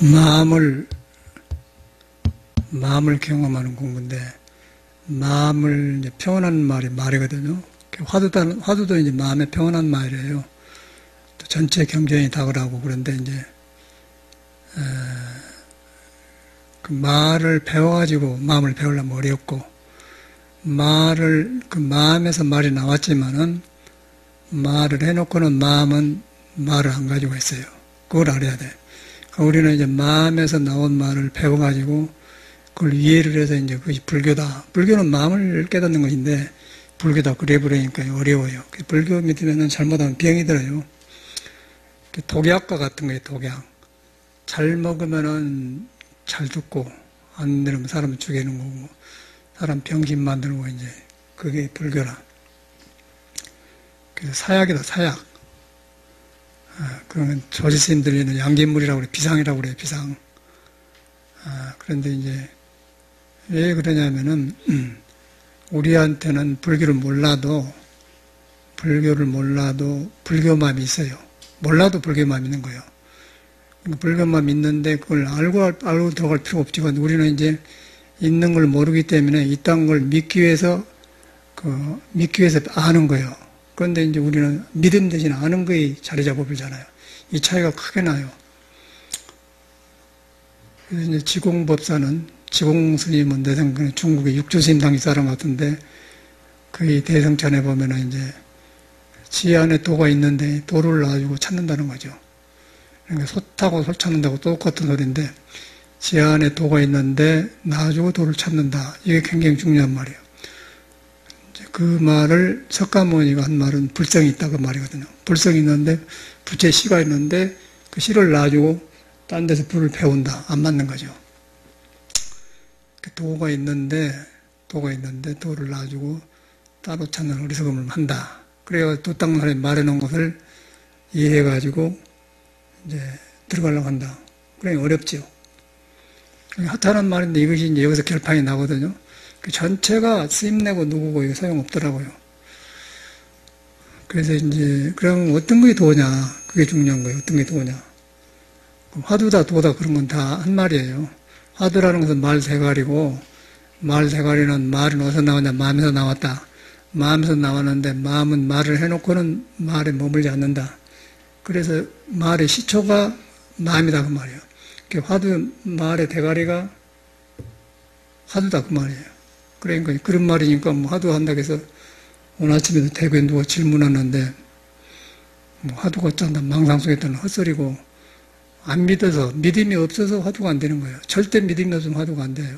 마음을 경험하는 공부인데, 마음을 이제 평온한 말이거든요. 화두도 이제 마음의 평온한 말이에요. 또 전체 경전이 다 그러고, 그런데 이제, 그 말을 배워가지고 마음을 배우려면 어렵고, 그 마음에서 말이 나왔지만은, 말을 해놓고는 마음은 말을 안 가지고 있어요. 그걸 알아야 돼. 그러니까 우리는 이제 마음에서 나온 말을 배워가지고, 그걸 이해를 해서 이제 그것이 불교다. 불교는 마음을 깨닫는 것인데, 불교다. 그래 버리니까 어려워요. 불교 믿으면 잘못하면 병이 들어요. 독약과 같은 거예요, 독약. 잘 먹으면은 잘 죽고, 안 들으면 사람 죽이는 거고, 사람 병신 만들고, 이제, 그게 불교라. 그래서 사약이다, 사약. 그러면 조지스님들이 양갱물이라고 그래, 비상이라고 그래, 비상. 그런데 이제, 왜 그러냐면은, 우리한테는 불교를 몰라도 불교마음이 있어요. 몰라도 불교마음이 있는 거예요. 불교마음이 있는데 그걸 알고 들어갈 필요가 없지만 우리는 이제 있는 걸 모르기 때문에 있다는 걸 믿기 위해서 아는 거예요. 그런데 이제 우리는 믿음 대신 아는 거에 자리 잡아버리잖아요. 이 차이가 크게 나요. 그래서 이제 지공스님은 내 생각에 중국의 육조스님 당시 사람 같은데, 그의 대성찬에 보면은 이제, 지 안에 도가 있는데 도를 놔주고 찾는다는 거죠. 그러니까 소 타고 솔 찾는다고 똑같은 소리인데, 지 안에 도가 있는데 놔주고 도를 찾는다. 이게 굉장히 중요한 말이에요. 그 말을 석가모니가 한 말은 불성이 있다 그 말이거든요. 불성이 있는데, 부채 씨가 있는데, 그 씨를 놔주고 딴 데서 불을 배운다. 안 맞는 거죠. 도가 있는데 도를 놔주고 따로 찾는 어리석음을 한다. 그래야 도 닦는 사람이 말해놓은 것을 이해해가지고 이제 들어가려고 한다. 그래 어렵죠. 하찮은 말인데 이것이 이제 여기서 결판이 나거든요. 그 전체가 쓰임내고 누구고 이거 소용없더라고요. 그래서 이제 그럼 어떤 게 도냐? 그게 중요한 거예요. 어떤 게 도냐? 화두다 도다 그런 건 다 한 말이에요. 화두라는 것은 말 대가리고, 말 대가리는 말은 어디서 나왔냐? 마음에서 나왔다. 마음에서 나왔는데 마음은 말을 해놓고는 말에 머물지 않는다. 그래서 말의 시초가 마음이다 그 말이에요. 화두 말의 대가리가 화두다 그 말이에요. 그러니까 그런 말이니까 뭐 화두 한다고 해서 오늘 아침에도 대구에 누가 질문하는데 뭐 화두가 짠다 망상 속에 있다는 헛소리고, 안 믿어서, 믿음이 없어서 화두가 안 되는 거예요. 절대 믿음이 없으면 화두가 안 돼요.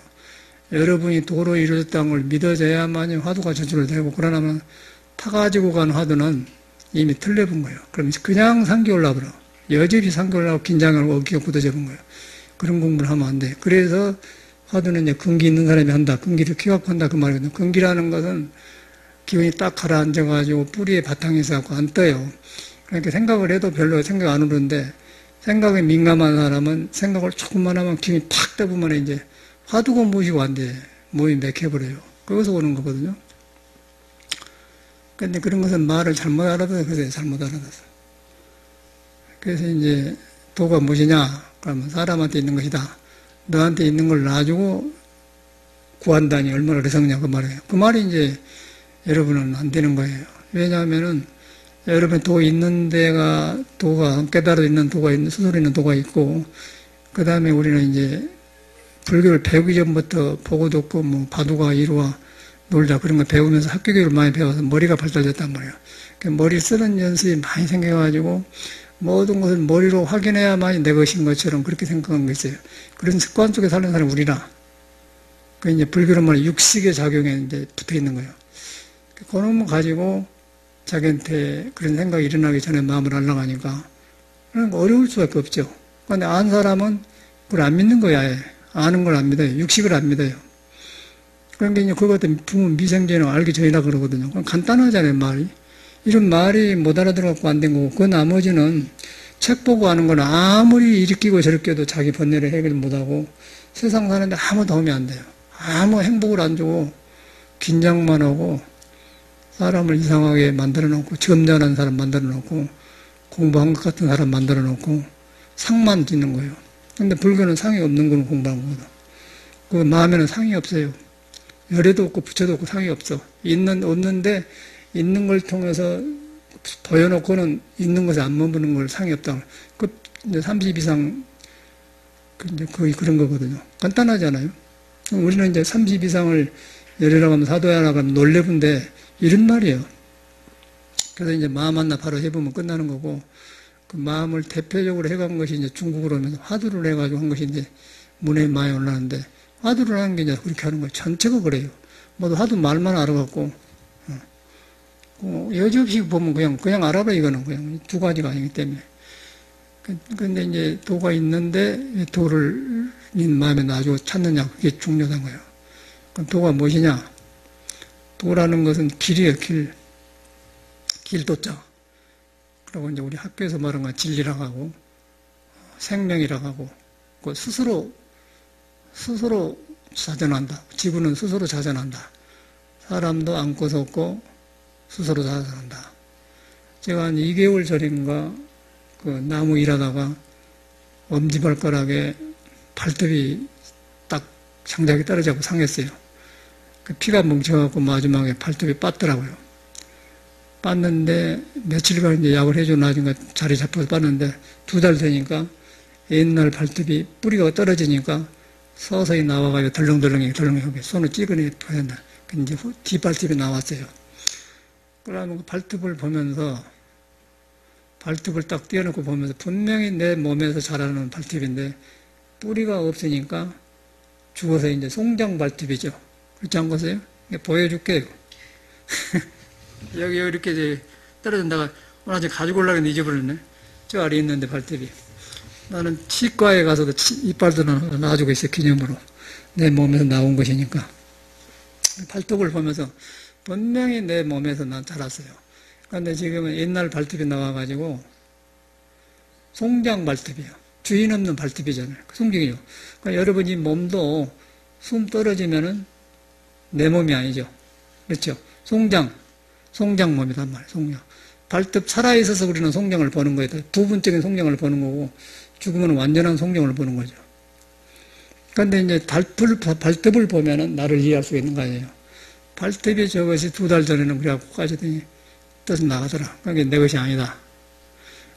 여러분이 도로 이루어졌다는 걸 믿어져야만이 화두가 저절되고, 그러나면 타가지고 간 화두는 이미 틀려본 거예요. 그럼 그냥 상기 올라버려. 여전히 상기 올라고 긴장하고 어깨가 굳어져본 거예요. 그런 공부를 하면 안 돼. 그래서 화두는 이제 근기 있는 사람이 한다. 근기를 키워갖고 한다. 그 말이거든요. 근기라는 것은 기운이 딱 가라앉아가지고 뿌리에 바탕에서 갖고 안 떠요. 그러니까 생각을 해도 별로 생각 안 오는데, 생각에 민감한 사람은 생각을 조금만 하면 기운이 팍 떠보면 이제 화두가 모시고 안 돼. 몸이 맥혀버려요. 거기서 오는 거거든요. 근데 그런 것은 말을 잘못 알아들어서 그래서 잘못 알아들어서. 그래서 이제 도가 무엇이냐? 그러면 사람한테 있는 것이다. 너한테 있는 걸 놔주고 구한다니 얼마나 어리석냐 그 말이에요. 그 말이 이제 여러분은 안 되는 거예요. 왜냐하면은 여러분 도 있는 데가 도가 깨달아 있는 도가 있는 스스로 있는 도가 있고, 그 다음에 우리는 이제 불교를 배우기 전부터 보고 듣고 뭐 바둑아 이루와 놀자 그런 거 배우면서 학교 교육을 많이 배워서 머리가 발달됐단 말이에요. 머리 쓰는 연습이 많이 생겨가지고 모든 것을 머리로 확인해야만이 내 것인 것처럼 그렇게 생각한 게 있어요. 그런 습관 속에 사는 사람이 우리라. 그 이제 불교로 말하면 육식의 작용에 이제 붙어 있는 거예요. 그놈을 가지고 자기한테 그런 생각이 일어나기 전에 마음을 알아가니까 그러니까 어려울 수밖에 없죠. 그런데 안 사람은 그걸 안 믿는 거야. 아예. 아는 걸 안 믿어요. 육식을 안 믿어요. 그러니까 이제 그거 같은 부모 미생제는 알기 전이라 그러거든요. 그럼 간단하잖아요, 말이. 이런 말이 못 알아들어갖고 안 된 거고, 그 나머지는 책 보고 하는 건 아무리 일으키고 저렇게도 자기 번뇌를 해결 못하고 세상 사는데 아무 도움이 안 돼요. 아무 행복을 안 주고 긴장만 하고 사람을 이상하게 만들어 놓고 점잖은 사람 만들어 놓고 공부한 것 같은 사람 만들어 놓고 상만 짓는 거예요. 근데 불교는 상이 없는 걸 공부한 거거든. 그 마음에는 상이 없어요. 열애도 없고 부처도 없고 상이 없어. 없는데 있는 걸 통해서 보여놓고는 있는 것에 안 머무는 걸 상이 없다. 그 이제 30 이상 이제 거의 그런 거거든요. 간단하잖아요. 우리는 이제 30 이상을 열애라고 하면 사도야라고 하면 놀래본데 이런 말이에요. 그래서 이제 마음 하나 바로 해보면 끝나는 거고, 그 마음을 대표적으로 해간 것이 이제 중국으로 오면서 화두를 해가지고 한 것이 이제 문에 많이 올라왔는데, 화두를 하는 게 이제 그렇게 하는 거예요. 전체가 그래요. 모두 화두 말만 알아갖고, 여지없이 보면 그냥 알아봐, 이거는. 그냥 두 가지가 아니기 때문에. 근데 이제 도가 있는데, 도를 마음에 놔주고 찾느냐, 그게 중요한 거예요. 그럼 도가 무엇이냐? 도라는 것은 길이에요, 길. 길도자. 그리고 이제 우리 학교에서 말한 건 진리라고 하고, 생명이라고 하고, 그 스스로 자전한다. 지구는 스스로 자전한다. 사람도 안고서 없고, 스스로 자전한다. 제가 한 2개월 전인가, 그 나무 일하다가, 엄지발가락에 발톱이 딱 장작이 떨어져서 상했어요. 그 피가 뭉쳐갖고 마지막에 발톱이 빠더라고요. 빻는데 며칠간 이제 약을 해줘 나중에 자리 잡혀서 빻는데 2달 되니까 옛날 발톱이 뿌리가 떨어지니까 서서히 나와가지고 덜렁덜렁하게 손을 찌그러니 보였나. 이제 뒷발톱이 나왔어요. 그러면 그 발톱을 보면서 발톱을 딱 떼어놓고 보면서 분명히 내 몸에서 자라는 발톱인데 뿌리가 없으니까 죽어서 이제 송장 발톱이죠. 그렇지 않겠어요? 보여줄게요. 여기 이렇게 이제 떨어진다가 오늘 아직 가지고 올라가는 잊어버렸네. 저 아래 있는데 발톱이. 나는 치과에 가서도 이빨도 놔주고 있어요. 기념으로. 내 몸에서 나온 것이니까. 발톱을 보면서 분명히 내 몸에서 난 자랐어요. 그런데 지금은 옛날 발톱이 나와가지고 송장 발톱이에요. 주인 없는 발톱이잖아요. 송장이요. 그러니까 여러분 이 몸도 숨 떨어지면은 내 몸이 아니죠. 그렇죠? 송장 몸이란 말이에요. 송장. 발톱 살아있어서 우리는 송장을 보는 거예요. 부분적인 송장을 보는 거고 죽으면 완전한 송장을 보는 거죠. 그런데 이제 발톱을 보면은 나를 이해할 수 있는 거 아니에요. 발톱이 저것이 2달 전에는 그래갖고 까지더니 떠서 나가더라. 그게 내 것이 아니다.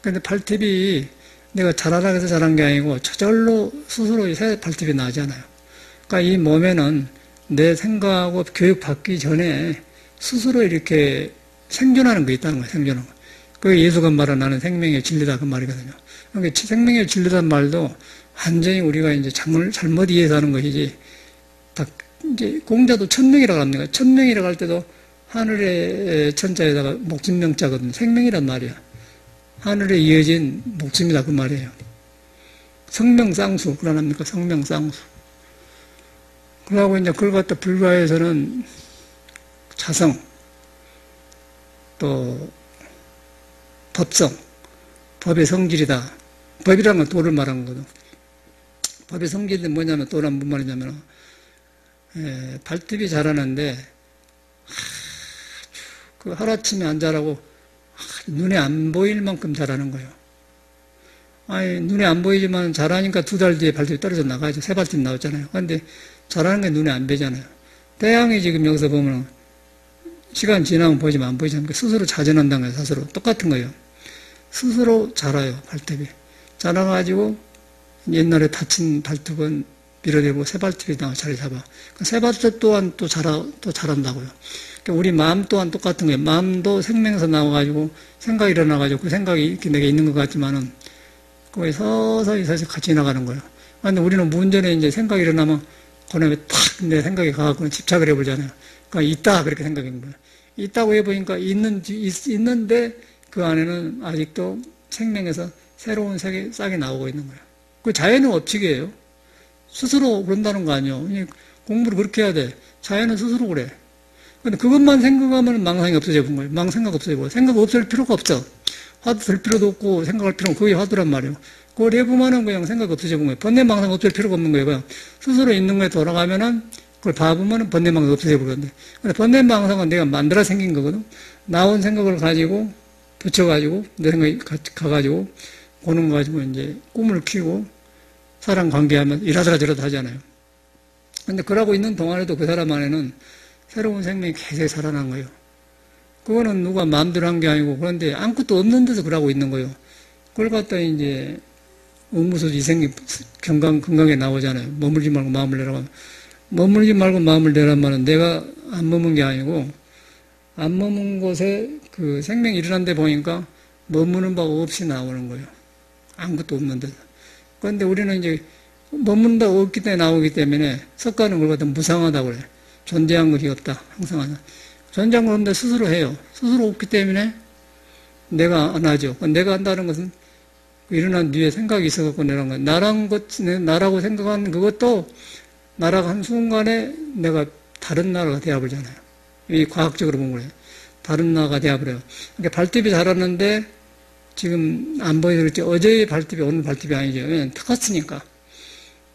그런데 발톱이 내가 자라라 해서 자란 게 아니고 저절로 스스로 새 발톱이 나잖아요. 그러니까 이 몸에는 내 생각하고 교육받기 전에 스스로 이렇게 생존하는 게 있다는 거예요. 생존하는 거. 그게 예수가 말한 나는 생명의 진리다 그 말이거든요. 그러니까 생명의 진리라는 말도 완전히 우리가 이제 잘못 이해해서 하는 것이지. 이제 공자도 천명이라고 합니다. 천명이라고 할 때도 하늘의 천자에다가 목숨명자거든요. 생명이란 말이야. 하늘에 이어진 목숨이다 그 말이에요. 성명쌍수 그러합니까? 성명쌍수. 그러고 이제 그걸 갖다 불가에서는 자성, 또 법성, 법의 성질이다. 법이라는 건 도를 말하는 거거든. 법의 성질이 뭐냐면 도란 무슨 말이냐면 발톱이 자라는데 그 하루아침에 안 자라고 눈에 안 보일 만큼 자라는 거예요. 아니 눈에 안 보이지만 자라니까 2달 뒤에 발톱이 떨어져 나가죠. 새 발톱이 나왔잖아요. 그런데 자라는 게 눈에 안 보이잖아요. 태양이 지금 여기서 보면 시간 지나면 보이지만 안 보이지 않습니까? 스스로 자전한다는 거예요. 스스로. 똑같은 거예요. 스스로 자라요. 발톱이. 자라가지고 옛날에 다친 발톱은 밀어내고 새 발톱이 나와 자리 잡아. 새 발톱 또한 또 자란다고요. 그러니까 우리 마음 또한 똑같은 거예요. 마음도 생명에서 나와가지고 생각이 일어나가지고 그 생각이 이렇게 내가 있는 것 같지만은 거기 서서히 같이 나가는 거예요. 그런데 우리는 문전에 이제 생각이 일어나면 그다음에 탁 내 생각이 가갖고 집착을 해보잖아요. 그러니까 있다 그렇게 생각하는 거예요. 있다고 해보니까 있는데 그 안에는 아직도 생명에서 새로운 싹이 나오고 있는 거예요. 그 자연의 법칙이에요. 스스로 그런다는 거 아니에요. 공부를 그렇게 해야 돼. 자연은 스스로 그래. 근데 그것만 생각하면 망상이 없어져 본 거예요. 생각 없어져 버려. 생각 없을 필요가 없어. 화두 될 필요도 없고 생각할 필요는 없고 그게 화두란 말이에요. 그걸 해보면은 그냥 생각 없어져 본 거예요. 번뇌망상 없을 필요가 없는 거예요. 그냥 스스로 있는 거에 돌아가면은 그걸 봐보면은 번뇌망상 없어져 버렸는데. 근데 번뇌망상은 내가 만들어 생긴 거거든. 나온 생각을 가지고 붙여가지고 내 생각이 가가지고 보는 거 가지고 이제 꿈을 키우고 사람 관계하면 이라더라 저라도 하잖아요. 근데 그러고 있는 동안에도 그 사람 안에는 새로운 생명이 계속 살아난 거예요. 그거는 누가 마음대로 한 게 아니고, 그런데 아무것도 없는 데서 그러고 있는 거예요. 그걸 갖다 이제 의무소 이생이 건강에 나오잖아요. 머물지 말고 마음을 내라고. 머물지 말고 마음을 내란 말은 내가 안 머문 게 아니고, 안 머문 곳에 그 생명이 일어난 데 보니까 머무는 바 없이 나오는 거예요. 아무것도 없는 데서. 그런데 우리는 이제 머무는 바 없기 때문에 나오기 때문에 석가는 그걸 갖다 무상하다고 그래요. 존재한 것이 없다. 항상 하나. 존재한 건 없는데 스스로 해요. 스스로 없기 때문에 내가 안 하죠. 내가 한다는 것은 일어난 뒤에 생각이 있어갖고 내란 거예요. 나라고 생각하는 그것도 나라가 한순간에 내가 다른 나라가 되어버리잖아요. 이 과학적으로 보면 그래요. 다른 나라가 되어버려요. 그러니까 발톱이 자랐는데 지금 안 보여서 그렇지 어제의 발톱이 오늘 발톱이 아니죠. 왜냐면 탔으니까.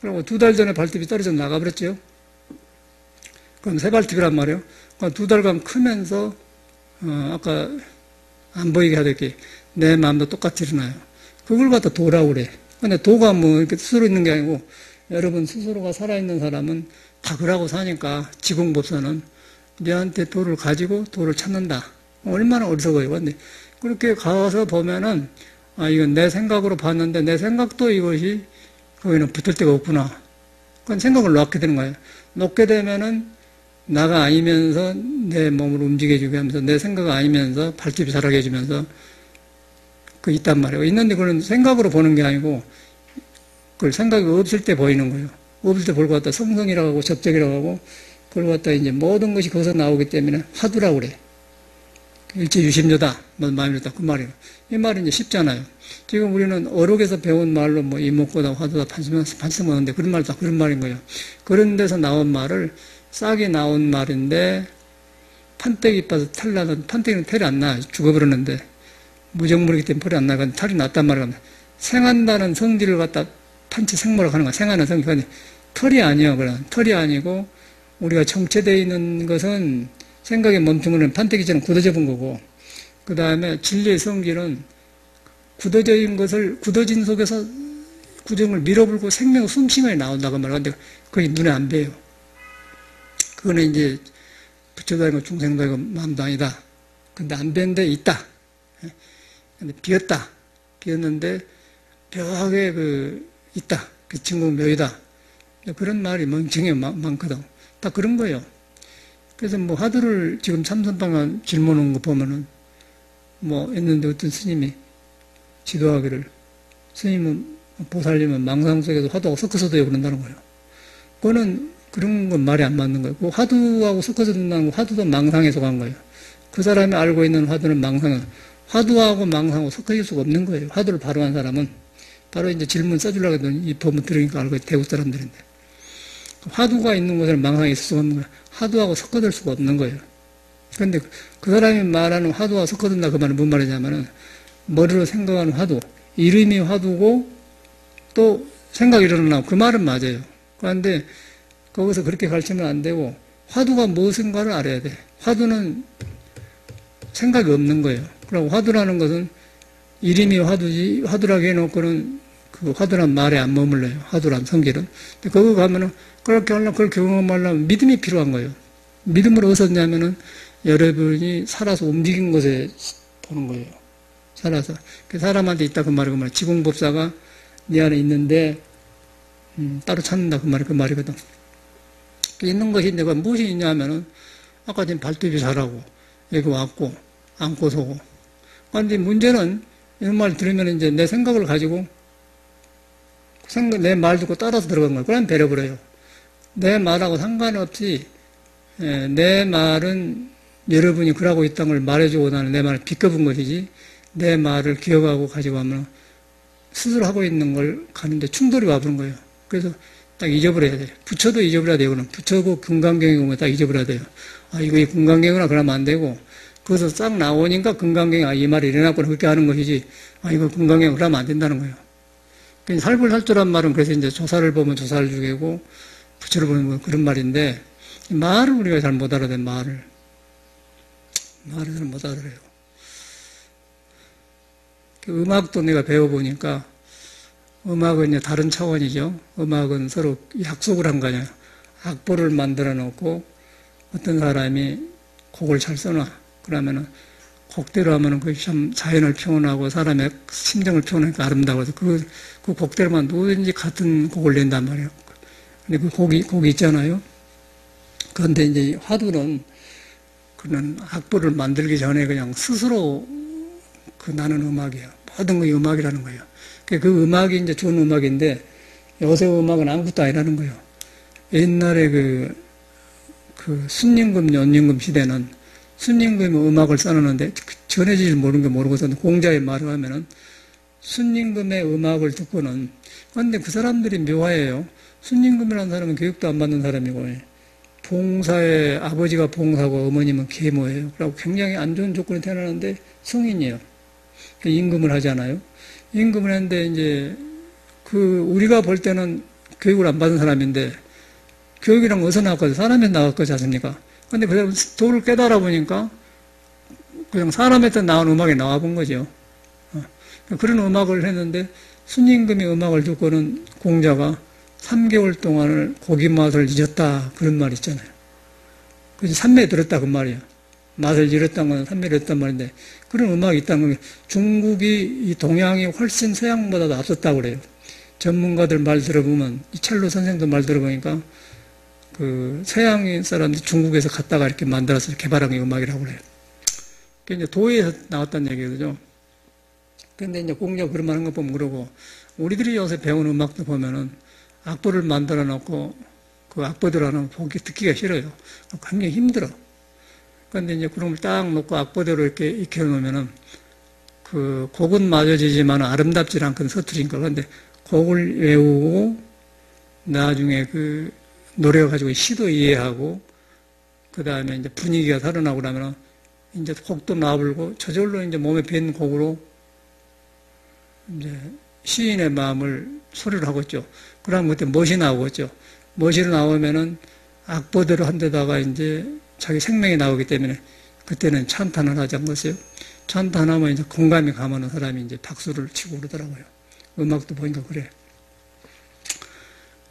그리고 2달 전에 발톱이 떨어져 나가버렸죠. 그럼 새 발톱이란 말이에요. 그러니까 2달간 크면서 아까 안 보이게 하듯이 내 마음도 똑같이 일어나요. 그걸 갖다 도라고 그래. 근데 도가 뭐 이렇게 스스로 있는 게 아니고 여러분 스스로가 살아있는 사람은 다 그러고 사니까 지공법사는 너한테 도를 가지고 도를 찾는다. 얼마나 어리석어요. 근데 그렇게 가서 보면은 이건 내 생각으로 봤는데 내 생각도 이것이 거기는 붙을 데가 없구나. 그건 생각을 놓게 되는 거예요. 놓게 되면은 나가 아니면서 내 몸을 움직여주게 하면서 내 생각 아니면서 발톱이 자라게 해주면서 그 있단 말이에요. 있는데 그건 생각으로 보는 게 아니고 그걸 생각이 없을 때 보이는 거예요. 없을 때 볼 것 같다. 성성이라고 하고 접적이라고 하고 그걸 갖다 이제 모든 것이 거기서 나오기 때문에 화두라고 그래. 일체유심조다. 뭐 마음이다. 그 말이에요. 이 말이 이제 쉽잖아요. 지금 우리는 어록에서 배운 말로 뭐 이목고다, 화두다, 판심하는데 그런 말도 그런 말인 거예요. 그런 데서 나온 말을 싹이 나온 말인데 판때기 빠서 털 나는 판때기는 털이 안 나. 죽어버렸는데 무정물이기 때문에 털이 안 나가 털이 났단 말이에요. 생한다는 성질을 갖다 판치 생모라고 하는 거야. 생하는 성질. 털이 아니야. 그럼 털이 아니고 우리가 정체되어 있는 것은 생각에 멈춘 거는 판때기처럼 굳어져 본 거고, 그 다음에 진리의 성질은 굳어진 속에서 구정을 밀어불고 생명 숨쉬면이 나온다고 말하는데, 그게 눈에 안 뵈요. 그거는 이제 부처도 아니고 중생도 아니고 마음도 아니다. 근데 안 뵌데 있다. 근데 비었다. 비었는데 묘하게 있다. 그 친구 묘이다. 그런 말이 멍청해 많거든. 다 그런 거예요. 그래서 뭐 화두를 지금 참선방안 질문 온 거 보면은 뭐 했는데 어떤 스님이 지도하기를 스님은 보살님은 망상 속에서 화두하고 섞어서도 그런다는 거예요. 그거는 그런 건 말이 안 맞는 거예요. 그 화두하고 섞어서 듣는다는 거 화두도 망상에 속한 거예요. 그 사람이 알고 있는 화두는 망상은 화두하고 망상하고 섞어질 수가 없는 거예요. 화두를 바로 한 사람은 바로 이제 질문 써주려고 했더니 이 법문 들으니까 알고 대구 사람들인데 화두가 있는 곳에는 망상이 있을 수가 없는 거예요. 화두하고 섞어들 수가 없는 거예요. 그런데 그 사람이 말하는 화두와 섞어든다 그 말은 뭔 말이냐면은 머리로 생각하는 화두, 이름이 화두고 또 생각이 일어나고 그 말은 맞아요. 그런데 거기서 그렇게 가르치면 안 되고 화두가 무엇인가를 알아야 돼. 화두는 생각이 없는 거예요. 그리고 화두라는 것은 이름이 화두지 화두라고 해놓고는 그 화두란 말에 안 머물러요. 화두란 성질은. 근데 거기 가면은 그렇게 하려면 그걸 경험하려면 믿음이 필요한 거예요. 믿음을 얻었냐면은 여러분이 살아서 움직인 것에 보는 거예요. 살아서. 그 사람한테 있다 그 말이고 말이야. 지공법사가 네 안에 있는데 따로 찾는다 그 말이 그 말이거든. 있는 것이 내가 무엇이 있냐면은 아까 지금 발톱이 자라고 여기 왔고 안고 서고. 그런데 문제는 이런 말 들으면 이제 내 생각을 가지고 내 말 듣고 따라서 들어간 거예요. 그럼 배려버려요. 내 말하고 상관없이 내 말은 여러분이 그러고 있다는 걸 말해주고 나는 내 말을 비껴본 것이지 내 말을 기억하고 가지고 하면 스스로 하고 있는 걸 가는데 충돌이 와버린 거예요. 그래서 딱 잊어버려야 돼요. 부처도 잊어버려야 돼요. 그럼 부처고 금강경의 경우에 딱 잊어버려야 돼요. 이거 금강경이구나 그러면 안 되고 거기서 싹 나오니까 금강경이 이 말이 일어났구나 그렇게 하는 것이지 이거 금강경 그러면 안 된다는 거예요. 살불살조란 말은 그래서 이제 조사를 보면 조사를 죽이고 부처를 보면 뭐 그런 말인데 말을 우리가 잘 못 알아듣는 말을 잘 못 알아들어요. 음악도 내가 배워보니까 음악은 이제 다른 차원이죠. 음악은 서로 약속을 한 거냐. 악보를 만들어 놓고 어떤 사람이 곡을 잘 써놔. 그러면은 곡대로 하면은 그게 참 자연을 표현하고 사람의 심정을 표현하니까 아름다워서 그 곡대로만 누구든지 같은 곡을 낸단 말이에요. 근데 그 곡이 있잖아요. 그런데 이제 화두는 그는 악보를 만들기 전에 그냥 스스로 나는 음악이에요. 모든 게 음악이라는 거예요. 그 음악이 이제 좋은 음악인데 요새 음악은 아무것도 아니라는 거예요. 옛날에 그 순임금, 연임금 시대는 순임금이 음악을 써놓는데 전해질 모르는 게 모르고서 공자의 말을 하면은 순임금의 음악을 듣고는 그런데 그 사람들이 묘화예요. 순임금이라는 사람은 교육도 안 받는 사람이고 봉사에 아버지가 봉사고 어머님은 계모예요. 그리고 굉장히 안 좋은 조건이 태어나는데 성인이에요. 임금을 하잖아요. 임금을 했는데 이제 우리가 볼 때는 교육을 안 받은 사람인데 교육이란 어디서 나왔거든요? 사람에서 나왔거지 않습니까? 근데 그 사람 도를 깨달아 보니까 그냥 사람한테 나온 음악이 나와 본 거죠. 그런 음악을 했는데 순임금이 음악을 듣고는 공자가 3개월 동안을 고기 맛을 잊었다 그런 말 있잖아요. 그래서 삼매에 들었다 그 말이에요. 맛을 잃었다는 건 삼매를 잃었단 말인데 그런 음악이 있다는 건 중국이 이 동양이 훨씬 서양보다도 앞섰다고 그래요. 전문가들 말 들어보면 이 첼로 선생도 말 들어보니까 그 서양인 사람들이 중국에서 갔다가 이렇게 만들어서 개발한 게 음악이라고 그래요. 그게 이제 도에서 나왔다는 얘기거든요. 근데 이제 공자가 그런 말 한 거 보면 그러고 우리들이 요새 배운 음악도 보면은 악보를 만들어 놓고 그 악보들 하나 듣기가 싫어요. 굉장히 힘들어. 그런데 이제 그런 걸 딱 놓고 악보대로 이렇게 익혀 놓으면은 그 곡은 맞아지지만 아름답지 않거든 서투리니까. 그런데 곡을 외우고 나중에 그 노래 가지고 시도 이해하고 그 다음에 이제 분위기가 살아나고 그러면 이제 곡도 나불고 저절로 이제 몸에 밴 곡으로 이제 시인의 마음을 소리로 하겠죠. 그러면 그때 멋이 나오겠죠. 멋이 나오면은 악보대로 한 데다가 이제 자기 생명이 나오기 때문에 그때는 찬탄을 하지 않겠어요? 찬탄하면 이제 공감이 가면은 사람이 이제 박수를 치고 그러더라고요. 음악도 보니까 그래.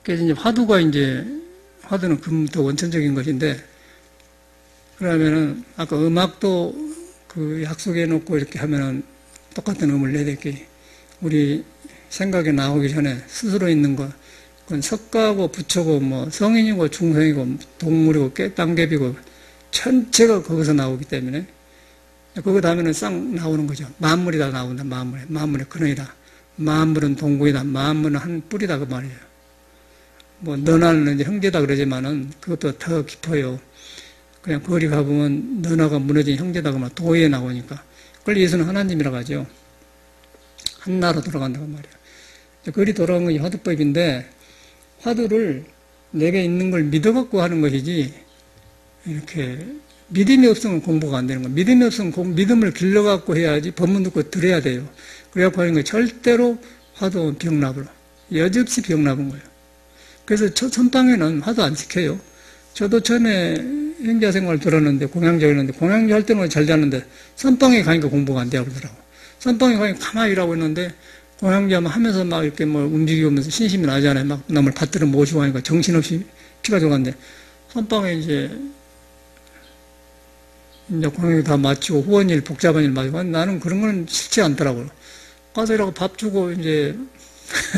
그래서 이제 화두는 금부터 원천적인 것인데, 그러면은 아까 음악도 그 약속해 놓고 이렇게 하면은 똑같은 음을 내야 될게 우리 생각에 나오기 전에 스스로 있는 거, 그건 석가고 부처고 뭐 성인이고 중생이고 동물이고 땅개비고 전체가 거기서 나오기 때문에 그거 다음에는 싹 나오는 거죠. 만물이 다 나온다. 만물의 근원이다. 만물은 동궁이다. 만물은 한 뿌리다 그 말이에요. 뭐 너나는 이제 형제다 그러지만은 그것도 더 깊어요. 그냥 거리 가보면 너나가 무너진 형제다 그러면 도에 나오니까 그걸 예수는 하나님이라고 하죠. 한나로 돌아간다고 말이에요. 거리 돌아간 것이 화두법인데 화두를 내게 있는 걸 믿어갖고 하는 것이지 이렇게 믿음이 없으면 공부가 안 되는 거예요. 믿음이 없으면 믿음을 길러갖고 해야지 법문 듣고 들어야 돼요. 그래갖고 하는 거 절대로 화두 병납으로 여지없이 병납은 거예요. 그래서 선방에는 화두 안 시켜요. 저도 전에 행자생활 들었는데 공양제였는데 공양제 할 때는 잘 자는데 선방에 가니까 공부가 안 되고 그러더라고. 선방에 가니까 가만히 일하고 있는데 공양제 하면서 막 이렇게 뭐 움직이면서 신심이 나잖아요. 막 남을 받들어 모시고 하니까 정신없이 피가 들어갔는데 선방에 이제 공양제 다 마치고 후원일 복잡한 일 마치고 나는 그런 건 싫지 않더라고요. 가서 이라고 밥 주고 이제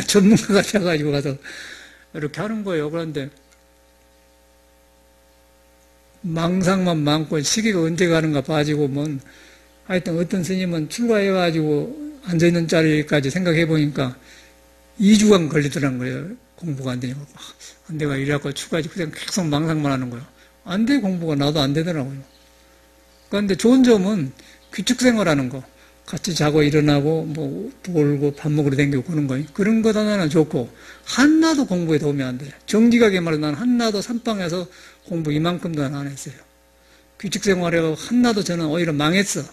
전문가가 돼가지고 가서 이렇게 하는 거예요. 그런데 망상만 많고 시기가 언제 가는가 봐지고 뭐 하여튼 어떤 스님은 출가해가지고 앉아있는 자리까지 생각해보니까 2주간 걸리더란 거예요. 공부가 안 되니까. 내가 이래갖고 출가해가지고 그냥 계속 망상만 하는 거예요. 안 돼, 공부가. 나도 안 되더라고요. 그런데 좋은 점은 규칙생활하는 거. 같이 자고 일어나고 뭐 놀고 밥 먹으러 다니고 그런 거. 그런 것 하나는 좋고 한나도 공부에 도움이 안 돼요. 정직하게 말해 나는 한나도 선방에서 공부 이만큼도 안 했어요. 규칙생활에 한나도 저는 오히려 망했어.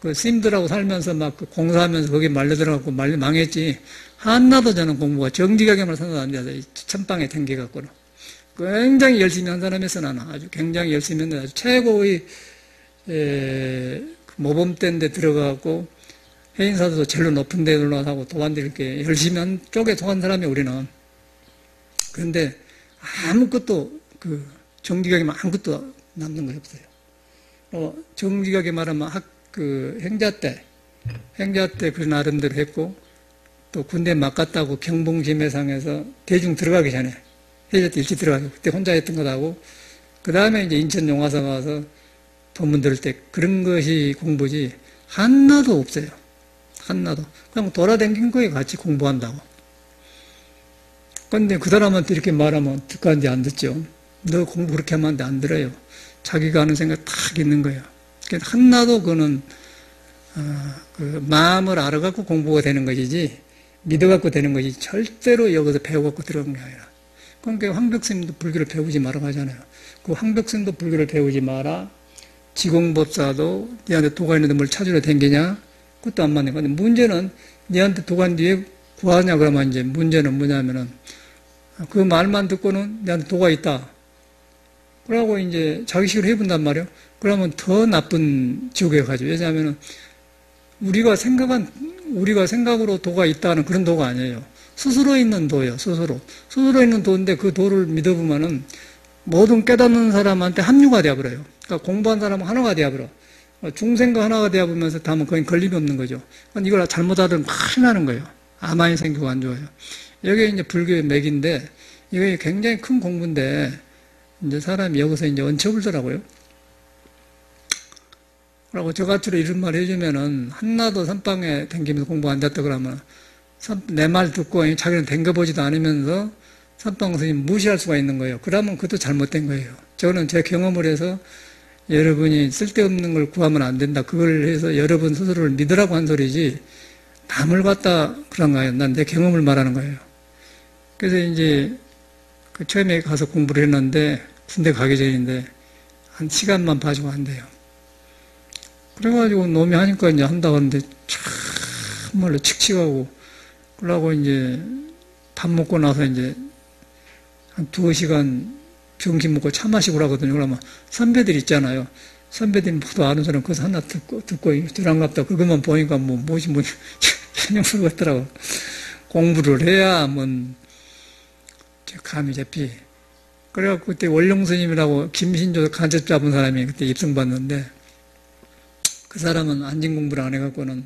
그 스님들하고 살면서 막 공사하면서 거기에 말려 들어가고 망했지. 한나도 저는 공부가 정직하게만 생각 안 돼서 천방에 댕겨갖고는 굉장히 열심히 한 사람이었어. 나는 아주 굉장히 열심히 했는데 아주 최고의 모범 때인데 들어가고 해인사도 제일 높은 데에 올라가고 도반들 이렇게 열심히 한 쪽에 속한 사람이 우리는. 그런데 아무것도 정직하게만 아무것도 남는 거 없어요. 정직하게 말하면 행자 때 그 나름대로 했고, 또 군대 막 갔다고 경봉지매상에서 대중 들어가기 전에 해자 때 일찍 들어가고 그때 혼자 했던 거다고, 그 다음에 이제 인천 용화사 가서 법문 들을 때 그런 것이 공부지 하나도 없어요. 하나도. 그냥 돌아다닌 거에 같이 공부한다고. 근데 그 사람한테 이렇게 말하면 듣고 하는데 안 듣죠. 너 공부 그렇게 하면 안 들어요. 자기가 하는 생각 딱 있는 거예요. 그러니까 하나도 그거는 마음을 알아갖고 공부가 되는 것이지 믿어갖고 되는 것이 절대로 여기서 배워갖고 들어간 게 아니라. 그러니까 황벽스님도 불교를 배우지 마라 하잖아요. 그 황벽스님도 불교를 배우지 마라. 지공법사도 니한테 도가 있는데 뭘 찾으러 댕기냐? 그것도 안 맞는 건데, 문제는 니한테 도가 있는 뒤에 구하냐 그러면 이제 문제는 뭐냐면은 그 말만 듣고는 니한테 도가 있다. 그러고 이제 자기식으로 해본단 말이에요. 그러면 더 나쁜 지옥에 가죠. 왜냐하면은 우리가 생각으로 도가 있다는 그런 도가 아니에요. 스스로 있는 도예요. 스스로 있는 도인데 그 도를 믿어보면은 모든 깨닫는 사람한테 합류가 되어버려요. 그러니까 공부한 사람은 하나가 되어버려. 중생과 하나가 되어보면서 다음은 거의 걸림이 없는 거죠. 그러니까 이걸 잘못하면 큰일 나는 거예요. 아만이 생기고 안 좋아요. 이게 이제 불교의 맥인데, 이게 굉장히 큰 공부인데, 이제 사람이 여기서 이제 얹혀불더라고요. 그러고 저같이로 이런 말 해주면은, 한나도 선방에 댕기면서 공부 안 됐다 그러면, 내 말 듣고 자기는 댕겨보지도 않으면서 선방 스님 무시할 수가 있는 거예요. 그러면 그것도 잘못된 거예요. 저는 제 경험을 해서 여러분이 쓸데없는 걸 구하면 안 된다. 그걸 해서 여러분 스스로를 믿으라고 한 소리지, 남을 갖다 그런 거예요. 난 내 경험을 말하는 거예요. 그래서 이제 처음에 가서 공부를 했는데, 군대 가기 전인데, 한 시간만 봐주고 한대요. 그래가지고 놈이 하니까 이제 한다고 하는데, 참말로 칙칙하고, 그러고 이제 밥 먹고 나서 이제 한 2시간 점심 먹고 차 마시고 그러거든요. 그러면 선배들 있잖아요. 선배들이 모두 아는 사람 그것을 하나 듣고 들어간갑다. 그것만 보니까 뭐지 전혀 모르겠더라고. 공부를 해야 감이 잡히. 그래갖고 그때 원룡 스님이라고 김신조 간첩 잡은 사람이 그때 입성받는데, 그 사람은 앉은 공부를 안 해갖고는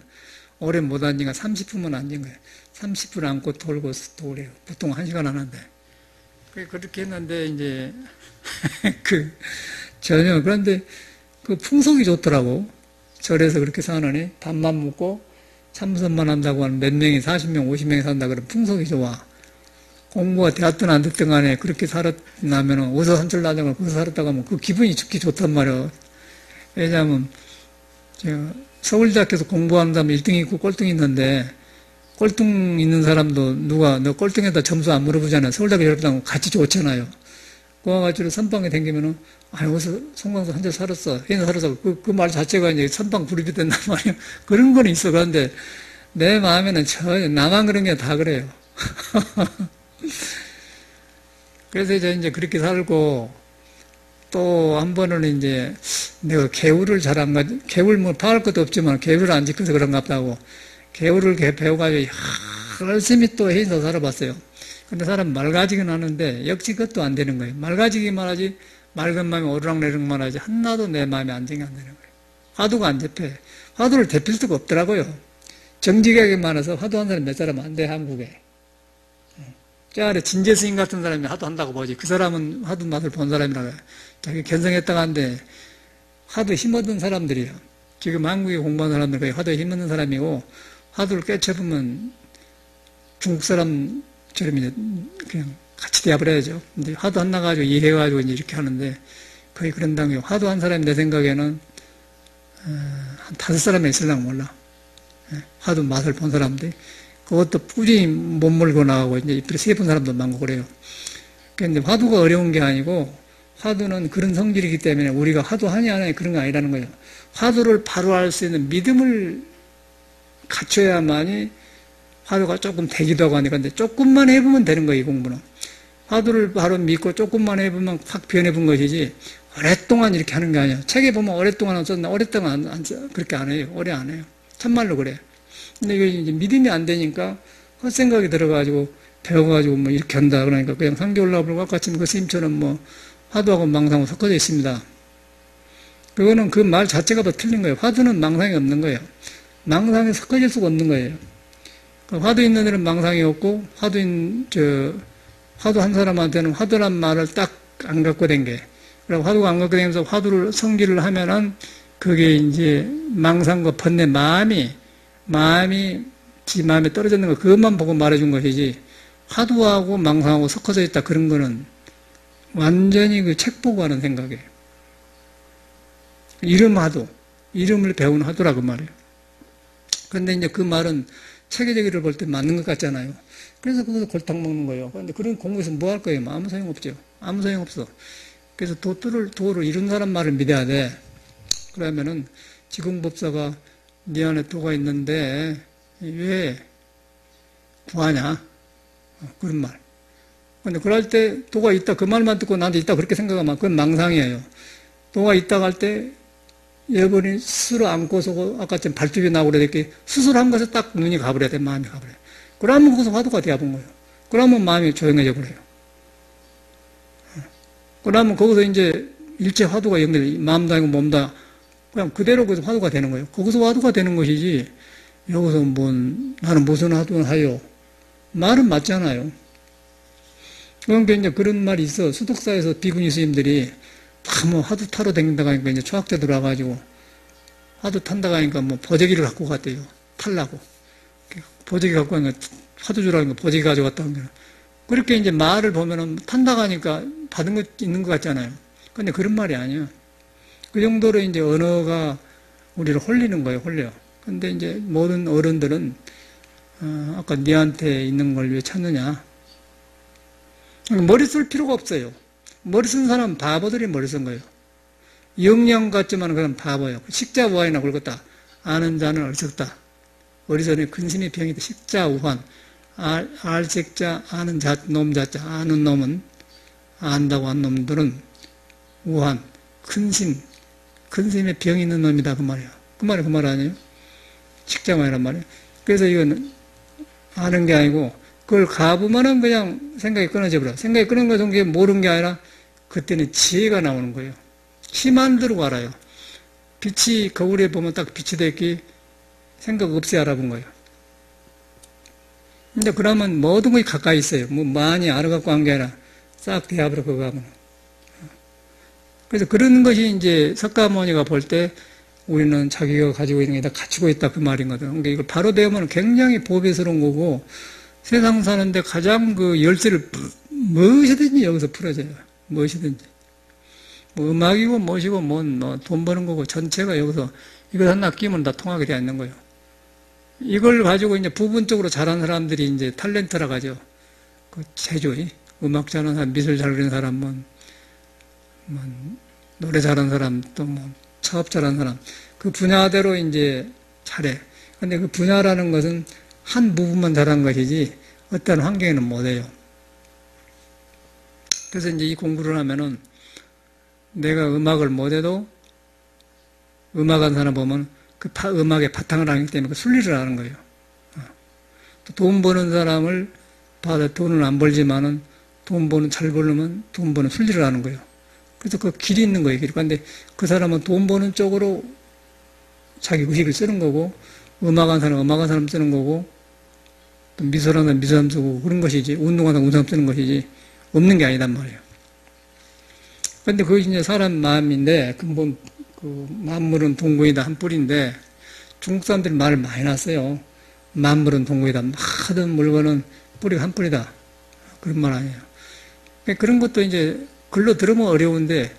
오래 못 앉으니까 30분만 앉은 거예요. 30분 앉고 돌고 도래요. 보통 1시간 안 하는데. 그렇게 했는데, 이제, 전혀. 그런데 그 풍속이 좋더라고. 절에서 그렇게 사느니, 밥만 먹고 참선만 한다고 하는 몇 명이 40명, 50명이 산다 그러면 풍속이 좋아. 공부가 되었든 안 됐든 간에 그렇게 살았나면은, 어디서 산철 나장을 거기서 살았다가 하면 그 기분이 좋기 좋단 말이야. 왜냐하면, 제가 서울대학교에서 공부한다면 1등 있고 꼴등 있는데, 꼴등 있는 사람도 너 꼴등에다 점수 안 물어보잖아요. 서울대학교 졸업하고 같이 좋잖아요. 그와가지고 선방에 댕기면은, 어디서 송광수 한자 살았어. 얘는 살았어. 그 말 자체가 이제 선방 그룹이 된단 말이에요. 그런 건 있어. 그런데 내 마음에는 전혀, 나만 그런 게 다 그래요. 그래서 이제 그렇게 살고, 또 한 번은 이제 내가 개울을 잘 안 가지, 개울 파할 것도 없지만 개울을 안 지켜서 그런가 보다고 개울을 배워가지고 열심히 또 해서 살아봤어요. 근데 사람 맑아지긴 하는데 역시 그것도 안 되는 거예요. 맑아지기만 하지, 맑은 마음이 오르락내리락만 하지 하나도 내 마음에 안정이 안 되는 거예요. 화두가 안 잡혀. 화두를 대필 수가 없더라고요. 정직하게 말해서 화두한 사람 몇 사람 안 돼, 한국에. 저 아래 진재 스님 같은 사람이 화두 한다고 보지. 그 사람은 화두 맛을 본 사람이라고 해요. 자기 견성했다가 한데 화두 힘없는 사람들이에요. 지금 한국에 공부하는 사람들 거의 화두에 힘없는 사람이고, 화두를 깨쳐보면 중국 사람처럼 이제 그냥 같이 되어버려야죠. 근데 화두 안 나가지고 이해해가지고 이제 이렇게 하는데, 거의 그런 단계. 화두 한 사람이 내 생각에는 한 5사람이 있으려고 몰라. 화두 맛을 본 사람들. 그것도 꾸준히 못 몰고 나가고 이제 이쁘게 세본 사람도 많고 그래요. 그런데 화두가 어려운 게 아니고, 화두는 그런 성질이기 때문에 우리가 화두하냐 안 하냐 그런 거 아니라는 거예요. 화두를 바로 할 수 있는 믿음을 갖춰야만이 화두가 조금 되기도 하고 하니까, 근데 조금만 해보면 되는 거예요, 이 공부는. 화두를 바로 믿고 조금만 해보면 확 변해본 것이지, 오랫동안 이렇게 하는 게 아니에요. 책에 보면 오랫동안 안 썼나, 오랫동안 그렇게 안 해요. 오래 안 해요. 참말로 그래요. 근데 이게 이제 믿음이 안 되니까 헛생각이 들어가지고 배워가지고 뭐 이렇게 한다 그러니까 그냥 상계 올라가고 아까 지금 그 스님처럼 뭐 화두하고 망상하고 섞어져 있습니다. 그거는 그 말 자체가 더 틀린 거예요. 화두는 망상이 없는 거예요. 망상이 섞어질 수가 없는 거예요. 화두 있는 애는 망상이 없고, 화두 한 사람한테는 화두란 말을 딱 안 갖고 된 게, 그리고 화두가 안 갖고 다니면서 화두를 성기를 하면은 그게 이제 망상과 번뇌 마음이 지 마음에 떨어졌는 거, 그것만 보고 말해준 것이지, 화두하고 망상하고 섞어져 있다 그런 거는 완전히 그 책 보고 하는 생각이에요. 이름 화두, 이름을 배운 화두라고 말이에요. 그런데 이제 그 말은 체계적으로 볼 때 맞는 것 같잖아요. 그래서 거기서 골탕 먹는 거예요. 그런데 그런 공부에서 뭐 할 거예요? 아무 소용 없죠. 아무 소용 없어. 그래서 도를 이룬 사람 말을 믿어야 돼. 그러면은 지공법사가 네 안에 도가 있는데 왜 구하냐? 그런 말. 근데 그럴 때 도가 있다 그 말만 듣고 나한테 있다 그렇게 생각하면 그건 망상이에요. 도가 있다고 할 때 여러분이 스스로 안고서 아까처럼 발톱이 나오고 그랬더니 스스로 한 것에 딱 눈이 가버려야 돼. 마음이 가버려요. 그러면 거기서 화두가 되어본 거예요. 그러면 마음이 조용해져 버려요. 그러면 거기서 이제 일체 화두가 연결돼. 마음도 아니고 몸도 아니고 그냥 그대로 거기서 화두가 되는 거예요. 거기서 화두가 되는 것이지 여기서 나는 무슨 화두는 하요. 말은 맞잖아요. 그러니까 이제 그런 말이 있어. 수덕사에서 비구니 스님들이 뭐 화두 타러 다닌다고 하니까 이제 초학자들 와가지고 화두 탄다고 하니까 뭐 보재기를 갖고 갔대요. 탈라고. 보재기 갖고 가니까 화두 주라는 거 보재기 가져갔다고 하니까. 그렇게 이제 말을 보면은 탄다고 하니까 받은 거 있는 것 같잖아요. 근데 그런 말이 아니야. 그 정도로 이제 언어가 우리를 홀리는 거예요, 홀려. 근데 이제 모든 어른들은, 아까 니한테 있는 걸 왜 찾느냐. 머리 쓸 필요가 없어요. 머리 쓴 사람은 바보들이 머리 쓴 거예요. 영영 같지만 그건 바보예요. 식자우환이나 그러겠다. 아는 자는 어리석다. 어리석은 근심이 병이다. 식자우환. 알식자, 아는 자, 놈 자자. 아는 놈은, 안다고 한 놈들은 우환. 근심의 병이 있는 놈이다. 그 말이야. 그 말 아니에요? 식자우환이란 말이에요. 그래서 이건 아는 게 아니고, 그걸 가보면은 그냥 생각이 끊어져 버려. 생각이 끊은 것은 그게 모르는 게 아니라 그때는 지혜가 나오는 거예요. 힘안 들고 알아요. 빛이 거울에 보면 딱 빛이 됐기 생각 없이 알아본 거예요. 근데 그러면 모든 것이 가까이 있어요. 뭐 많이 알아갖고 한 게 아니라 싹 대합으로 그거 하면. 그래서 그런 것이 이제 석가모니가 볼 때 우리는 자기가 가지고 있는 게 다 갖추고 있다 그 말이거든. 그러니까 이걸 바로 배우면 굉장히 보배스러운 거고 세상 사는데 가장 그 열쇠를 무엇이든지 여기서 풀어져요. 무엇이든지. 뭐 음악이고 무엇이고 돈 버는 거고 전체가 여기서 이걸 하나 끼면 다 통하게 되어 있는 거예요. 이걸 가지고 이제 부분적으로 잘하는 사람들이 이제 탤런트라 가죠. 그 재주, 음악 잘하는 사람, 미술 잘 그리는 사람, 노래 잘하는 사람, 또 사업 잘하는 사람. 그 분야대로 이제 잘해. 근데 그 분야라는 것은 한 부분만 잘한 것이지 어떤 환경에는 못해요. 그래서 이제 이 공부를 하면은 내가 음악을 못해도 음악한 사람 보면 그 음악의 바탕을 알기 때문에 그 순리를 아는 거예요. 또 돈 버는 사람을 봐도 돈은 안 벌지만은 잘 벌려면 돈 버는 순리를 아는 거예요. 그래서 그 길이 있는 거예요. 그런데 그 사람은 돈 버는 쪽으로 자기 의식을 쓰는 거고 음악한 사람 쓰는 거고 또 미술하는 사람 미술하는 쓰고 그런 것이지 운동하는 사람 운동하는 쓰는 것이지 없는 게 아니단 말이에요. 그런데 그것이 이제 사람 마음인데 근본 그 만물은 동궁이다 한 뿌리인데 중국 사람들이 말을 많이 놨어요. 만물은 동궁이다. 모든 물건은 뿌리가 한 뿌리다. 그런 말 아니에요. 그런 것도 이제 글로 들으면 어려운데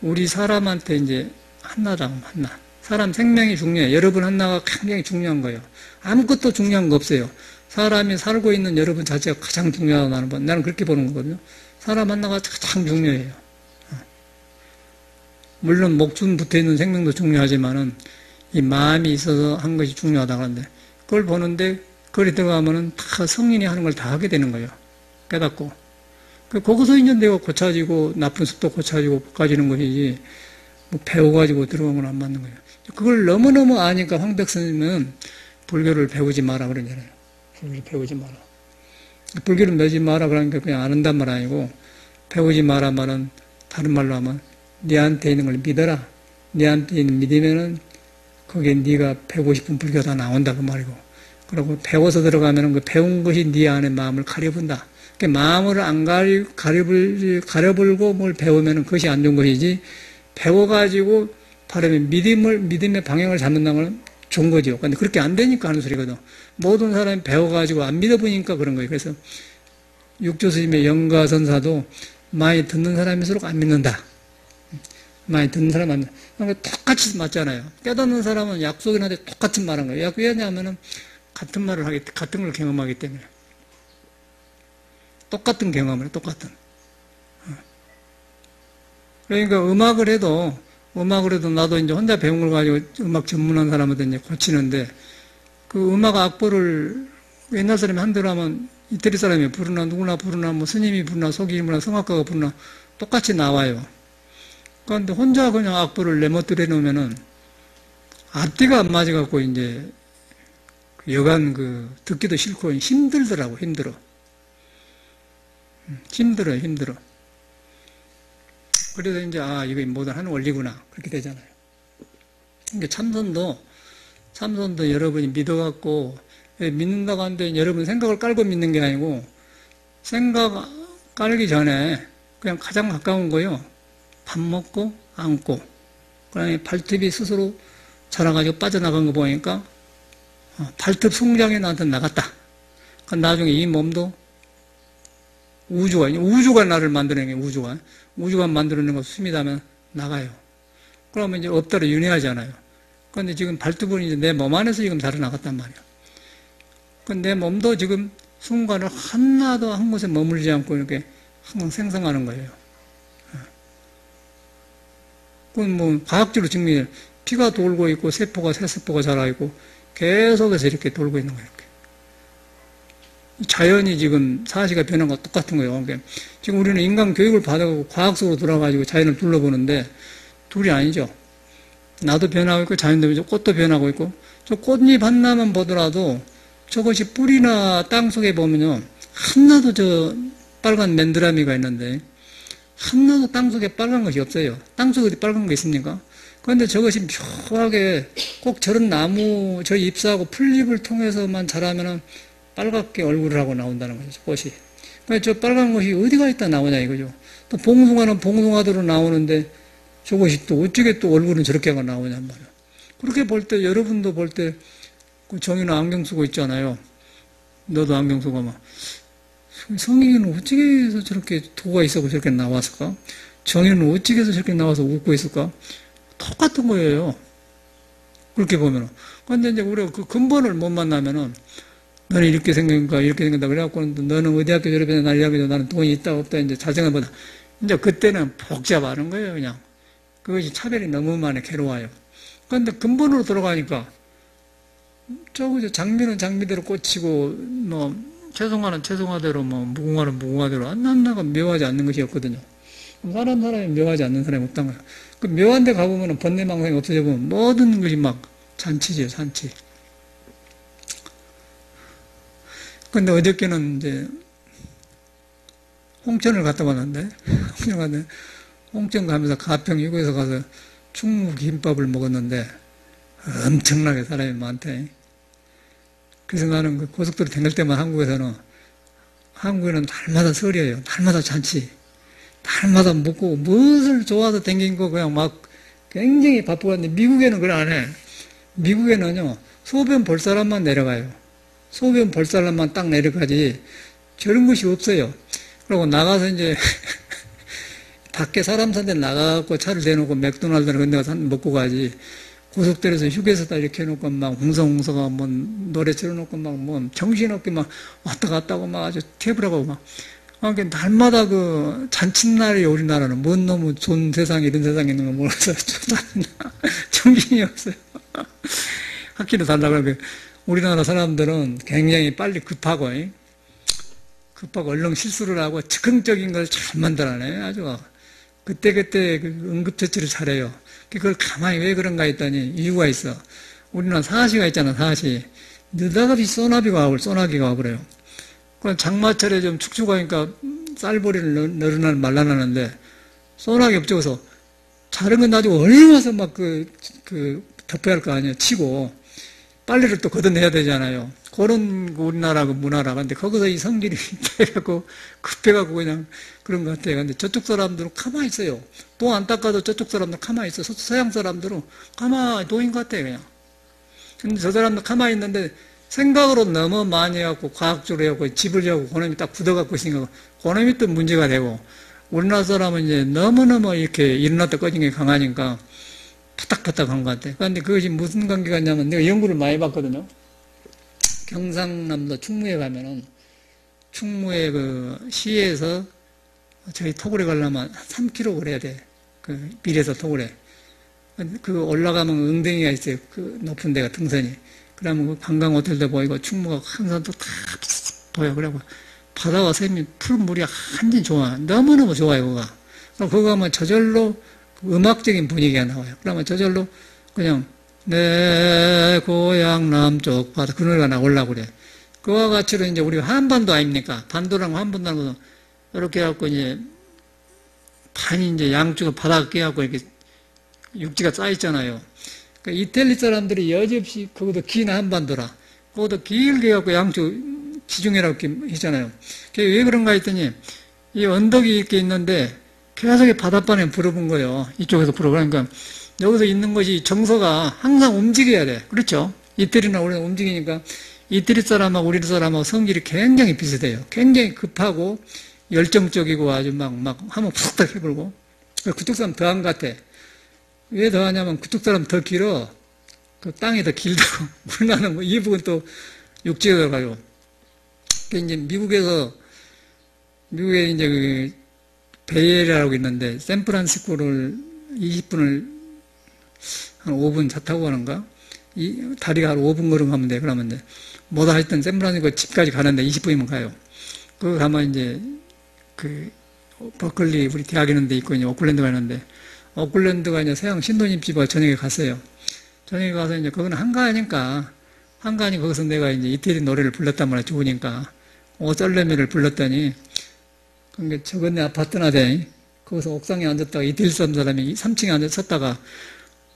우리 사람한테 이제 하나다 하나. 사람 생명이 중요해요. 여러분 하나가 굉장히 중요한 거예요. 아무것도 중요한 거 없어요. 사람이 살고 있는 여러분 자체가 가장 중요하다는 나는 그렇게 보는 거거든요. 사람 하나가 가장 중요해요. 물론 목숨 붙어있는 생명도 중요하지만은 이 마음이 있어서 한 것이 중요하다고 하는데 그걸 보는데 거기 들어가면은 다 성인이 하는 걸 다 하게 되는 거예요. 깨닫고. 거기서 이제 내가 고쳐지고 나쁜 습도 고쳐지고 바꿔지는 것이지 뭐 배워가지고 들어가면 안 맞는 거예요. 그걸 너무너무 아니까 황백 스님은 불교를 배우지 마라 그러잖아요. 불교를 배우지 마라. 불교를 배우지 마라 그러니까 그냥 안 한단 말 아니고, 배우지 마라 말은 다른 말로 하면 네한테 있는 걸 믿어라. 네한테 있는 믿으면은 거기에 네가 배우고 싶은 불교가 다 나온다 그 말이고. 그리고 배워서 들어가면은 그 배운 것이 네 안에 마음을 가려본다. 그 마음을 안 가려불고 뭘 배우면은 그것이 안 좋은 것이지, 배워가지고 바르면 믿음의 방향을 잡는다는 건 좋은 거죠. 근데 그렇게 안 되니까 하는 소리거든. 모든 사람이 배워가지고 안 믿어보니까 그런 거예요. 그래서 육조 스님의 영가선사도 많이 듣는 사람일수록 안 믿는다. 많이 듣는 사람 안 믿는다. 그러니까 똑같이 맞잖아요. 깨닫는 사람은 약속이 나한테 똑같은 말 한 거예요. 왜냐하면 같은 말을 하기, 같은 걸 경험하기 때문에. 똑같은 경험을 해, 똑같은. 그러니까 음악을 해도 나도 이제 혼자 배운 걸 가지고 음악 전문한 사람한테 이제 고치는데, 그 음악 악보를 옛날 사람이 한 대로 하면 이태리 사람이 부르나 누구나 부르나 뭐 스님이 부르나 속이무나 성악가가 부르나 똑같이 나와요. 그런데 혼자 그냥 악보를 내멋들여 놓으면은 앞뒤가 안 맞아갖고 이제 여간 그 듣기도 싫고 힘들더라고. 힘들어. 그래서 이제 이거 모든 한 원리구나 그렇게 되잖아요. 그러니까 참선도 여러분이 믿어갖고 믿는다고 하는데 여러분 생각을 깔고 믿는 게 아니고, 생각 깔기 전에 그냥 가장 가까운 거요. 밥 먹고 앉고 그다음에 발톱이 스스로 자라가지고 빠져나간 거 보니까 발톱 송장이 나한테 나갔다. 그러니까 나중에 이 몸도 우주가 나를 만들어낸 게 우주가 만들어낸 거 숨이 닿으면 나가요. 그러면 이제 없다로 윤회하잖아요. 그런데 지금 발톱은 이제 내 몸 안에서 지금 자라나갔단 말이야. 내 몸도 지금 순간을 하나도 한 곳에 머물지 않고 이렇게 항상 생성하는 거예요. 그건 뭐 과학적으로 증명해요. 피가 돌고 있고 새세포가 자라있고 계속해서 이렇게 돌고 있는 거예요. 이렇게. 자연이 지금 사시가 변한 거 똑같은 거예요. 그러니까 지금 우리는 인간 교육을 받아가고 과학 속으로 들어가가지고 자연을 둘러보는데 둘이 아니죠. 나도 변하고 있고 자연도 변하고 꽃도 변하고 있고, 저 꽃잎 하나만 보더라도 저것이 뿌리나 땅 속에 보면요, 하나도 저 빨간 맨드라미가 있는데 하나도 땅 속에 빨간 것이 없어요. 땅 속에 어디 빨간 거 있습니까? 그런데 저것이 묘하게 꼭 저런 나무 저 잎사하고 풀잎을 통해서만 자라면은 빨갛게 얼굴을 하고 나온다는 거죠, 꽃이. 그러니까 저 빨간 것이 어디가 있다 나오냐 이거죠. 또 봉숭아는 봉숭아대로 나오는데 저것이 또 어떻게 또 얼굴은 저렇게 하고 나오냔 말이야. 그렇게 볼 때, 여러분도 볼 때, 정의는 안경 쓰고 있잖아요. 너도 안경 쓰고 막. 성인은 어떻게 해서 저렇게 도가 있었고 저렇게 나왔을까? 정의는 어떻게 해서 저렇게 나와서 웃고 있을까? 똑같은 거예요. 그렇게 보면은. 근데 이제 우리가 그 근본을 못 만나면은, 너는 이렇게 생긴가, 이렇게 생긴다. 그래갖고, 너는 어디 학교 졸업해서 날 이야기해도 나는 돈이 있다, 없다, 이제 자생각보다. 이제 그때는 복잡하는 거예요, 그냥. 그것이 차별이 너무 많이 괴로워요. 그런데 근본으로 들어가니까, 장미는 장미대로 꽂히고, 뭐, 채송화는 채송화대로, 뭐, 무궁화는 무궁화대로, 하나가 묘하지 않는 것이 없거든요. 사람이 묘하지 않는 사람이 없단 거예요. 그 묘한 데 가보면 번뇌망상이 없어져 보면 모든 것이 막 잔치죠, 잔치. 근데 어저께는 이제 홍천을 갔다 왔는데, 홍천 가면서 가평 이구에서 가서 충무김밥을 먹었는데 엄청나게 사람이 많대. 그래서 나는 그 고속도로 다닐 때만 한국에는 날마다 설이에요. 날마다 잔치. 날마다 먹고 무엇을 좋아서 댕긴 거 그냥 막 굉장히 바쁘겠는데, 미국에는 그걸 안 해. 미국에는요, 소변 볼 사람만 내려가요. 소변 볼 사람만 딱 내려가지 저런 것이 없어요. 그리고 나가서 이제 밖에 사람 산데 나가고 차를 대놓고 맥도날드나 그런 데 가서 먹고 가지. 고속도로에서 휴게소다 이렇게 해놓고 막 홍성홍성하고 뭐 노래 틀어놓고 막 뭐 정신없게 막 왔다 갔다 하고 막 아주 테이블하고 막. 그러니까 날마다 그 잔칫날이 우리나라는 뭔 놈의 좋은 세상에 이런 세상에 있는 거 몰라서 정신이 없어요. 학기도 달라고 하고. 우리나라 사람들은 굉장히 빨리 급하고 얼른 실수를 하고 즉흥적인 걸 잘 만들어내. 아주 그때그때 그 응급처치를 잘해요. 그걸 가만히 왜 그런가 했더니 이유가 있어. 우리나라 사시가 있잖아, 사시. 느닷없이 소나기가 와버려요. 그럼 장마철에 좀 축축하니까 쌀보리를 너르나 말라나는데 소나기 엎쳐서 자른 건 놔두고 얼마서 막 덮어야 할 거 아니에요. 치고 빨래를 또 걷어내야 되잖아요. 그런 우리나라 문화라. 근데 거기서 이 성질이 돼갖고 급해갖고 그냥 그런 것 같아요. 근데 저쪽 사람들은 가만히 있어요. 똥 안 닦아도 저쪽 사람들 가만히 있어. 서양 사람들은 가만히 노인 같아요, 그냥. 근데 저 사람들 가만히 있는데 생각으로 너무 많이 해갖고 과학적으로 해갖고 집을 지어갖고 그놈이 딱 굳어갖고 있으니까 그놈이 또 문제가 되고 우리나라 사람은 이제 너무너무 이렇게 일어났다 꺼진 게 강하니까 파닥파닥한 것 같아요. 그런데 그것이 무슨 관계가 있냐면 내가 연구를 많이 봤거든요. 경상남도 충무에 가면은 충무에 그 시에서 저희 토굴에 가려면 3km 그래야 돼. 그 밀에서 토굴에. 그 올라가면 응덩이가 있어요. 그 높은 데가 등선이. 그러면 그 관광 호텔도 보이고 충무가 항상 또 다 보여. 그래고 바다와 샘이 푸른 물이 한진 좋아. 너무너무 좋아요, 그거가. 그거 가면 저절로 음악적인 분위기가 나와요. 그러면 저절로 그냥 내 고향 남쪽 바다 그 노래가 나오려고 그래. 그와 같이로 이제 우리가 한반도 아닙니까? 반도랑 한반도라는 것은 이렇게 해갖고 이제 반이 이제 양쪽을 바닥 깨갖고 이렇게 육지가 쌓여있잖아요. 그러니까 이태리 사람들이 여지없이 그것도 긴 한반도라. 그것도 길게 해갖고 양쪽 지중해라고 이렇게 했잖아요. 그게 왜 그런가 했더니 이 언덕이 이렇게 있는데 계속 바닷바람에 불어본 거예요. 이쪽에서 불어. 그러니까 여기서 있는 것이 정서가 항상 움직여야 돼. 그렇죠? 이태리나 우리는 움직이니까 이태리 사람하고 우리 사람하고 성질이 굉장히 비슷해요. 굉장히 급하고 열정적이고 아주 막 하면 푹 해불고. 그쪽 사람 더한 것 같아. 왜 더하냐면 그쪽 사람 더 길어. 그 땅이 더 길다고. 우리나라는 이 부분 또 육지에 들어가요. 이제 미국에 이제 그 베이에리아라고 있는데 샌프란시스코를 20분을 한 5분 차 타고 가는가? 다리가 한 5분 걸어가면 돼. 그러면 돼. 뭐다 하여튼 샌프란시스코 집까지 가는데 20분이면 가요. 그거 가면 이제 그 버클리 우리 대학 있는 데 있고 이제 오클랜드가 있는데 오클랜드가 이제 서양 신도님 집에 저녁에 갔어요. 저녁에 가서 이제 거기는 한가하니까 거기서 내가 이제 이태리 노래를 불렀단 말이야. 좋으니까 오썰레미를 불렀더니 그게 저건 내 아파트나 돼. 거기서 옥상에 앉았다가 이태리 사람이 3층에 앉았다가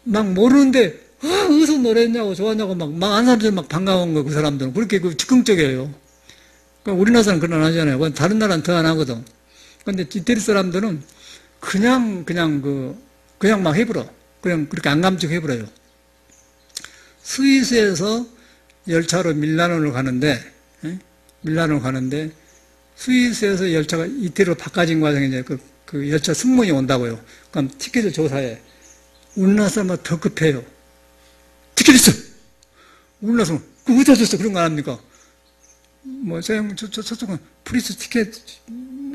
막 모르는데 어디서 노래했냐고 좋았냐고 막 안 사람들 막 반가운 거 그 사람들은 그렇게 즉흥적이에요. 그러니까 우리나라 사람은 그런 안 하잖아요. 다른 나라는 더 안 하거든. 근데 이태리 사람들은 그냥 막 해버려. 그냥 그렇게 안 감추고 해버려요. 스위스에서 열차로 밀라노를 가는데 스위스에서 열차가 이태리로 바꿔진 과정에 이제 그 열차 승무원이 온다고요. 그럼 티켓을 조사해. 우리나라 사람은 더 급해요. 티켓 있어! 우리나라 사람, 그거 어디다 줬어? 그런 거 안 합니까? 저쪽은 프리스 티켓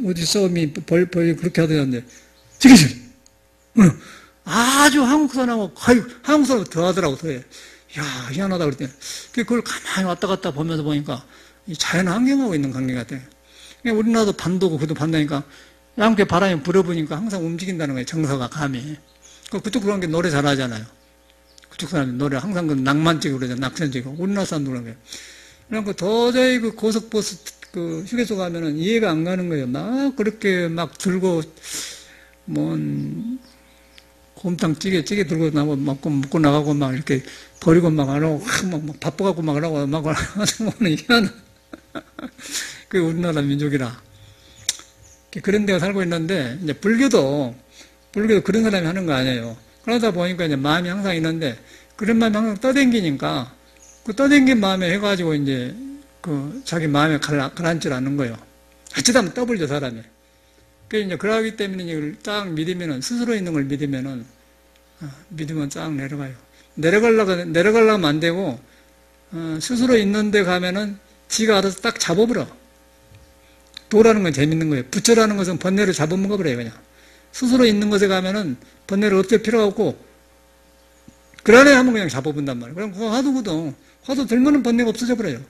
어디 써미 그렇게 하더라는데, 티켓을! 아주 한국 사람하고, 한국 사람은 더 하더라고, 더 해. 야, 희한하다 그랬더니. 그걸 가만히 왔다 갔다 보면서 보니까, 이 자연 환경하고 있는 관계 같아요. 우리나라도 반도고 그도 반다니까 양쪽에 바람이 불어보니까 항상 움직인다는 거예요. 정서가 감이. 그쪽 그런 게 노래 잘하잖아요. 그쪽 사람이 노래 항상 그 낭만적이고 그러잖아요. 낙천적이고. 우리나라 사람도 그런 거예요. 그러니까 도저히 그 고속버스 그 휴게소 가면은 이해가 안 가는 거예요. 막 그렇게 막 들고 곰탕 찌개 들고 나고 먹고 나가고 막 이렇게 버리고 막 안 하고 막 바빠갖고 막 하라고 막 하는 거는 희한한. 그게 우리나라 민족이라. 그런 데가 살고 있는데, 이제 불교도 그런 사람이 하는 거 아니에요. 그러다 보니까 이제 마음이 항상 있는데, 그런 마음이 항상 떠댕기니까, 그 떠댕긴 마음에 해가지고 이제, 자기 마음에 가라앉질 않는 거예요. 어쩌다 보면 떠불죠, 사람이. 그래서 이제 그러기 때문에 이걸 쫙 믿으면은, 스스로 있는 걸 믿으면은, 믿으면 쫙 내려가요. 내려가려면 안 되고, 스스로 있는 데 가면은, 지가 알아서 딱 잡아버려. 도라는 건 재밌는 거예요. 부처라는 것은 번뇌를 잡아먹어버려요, 그냥. 스스로 있는 것에 가면은 번뇌를 없앨 필요가 없고, 그 안에 하면 그냥 잡아본단 말이에요. 그럼 그거 화두거든. 화두 들면은 번뇌가 없어져 버려요.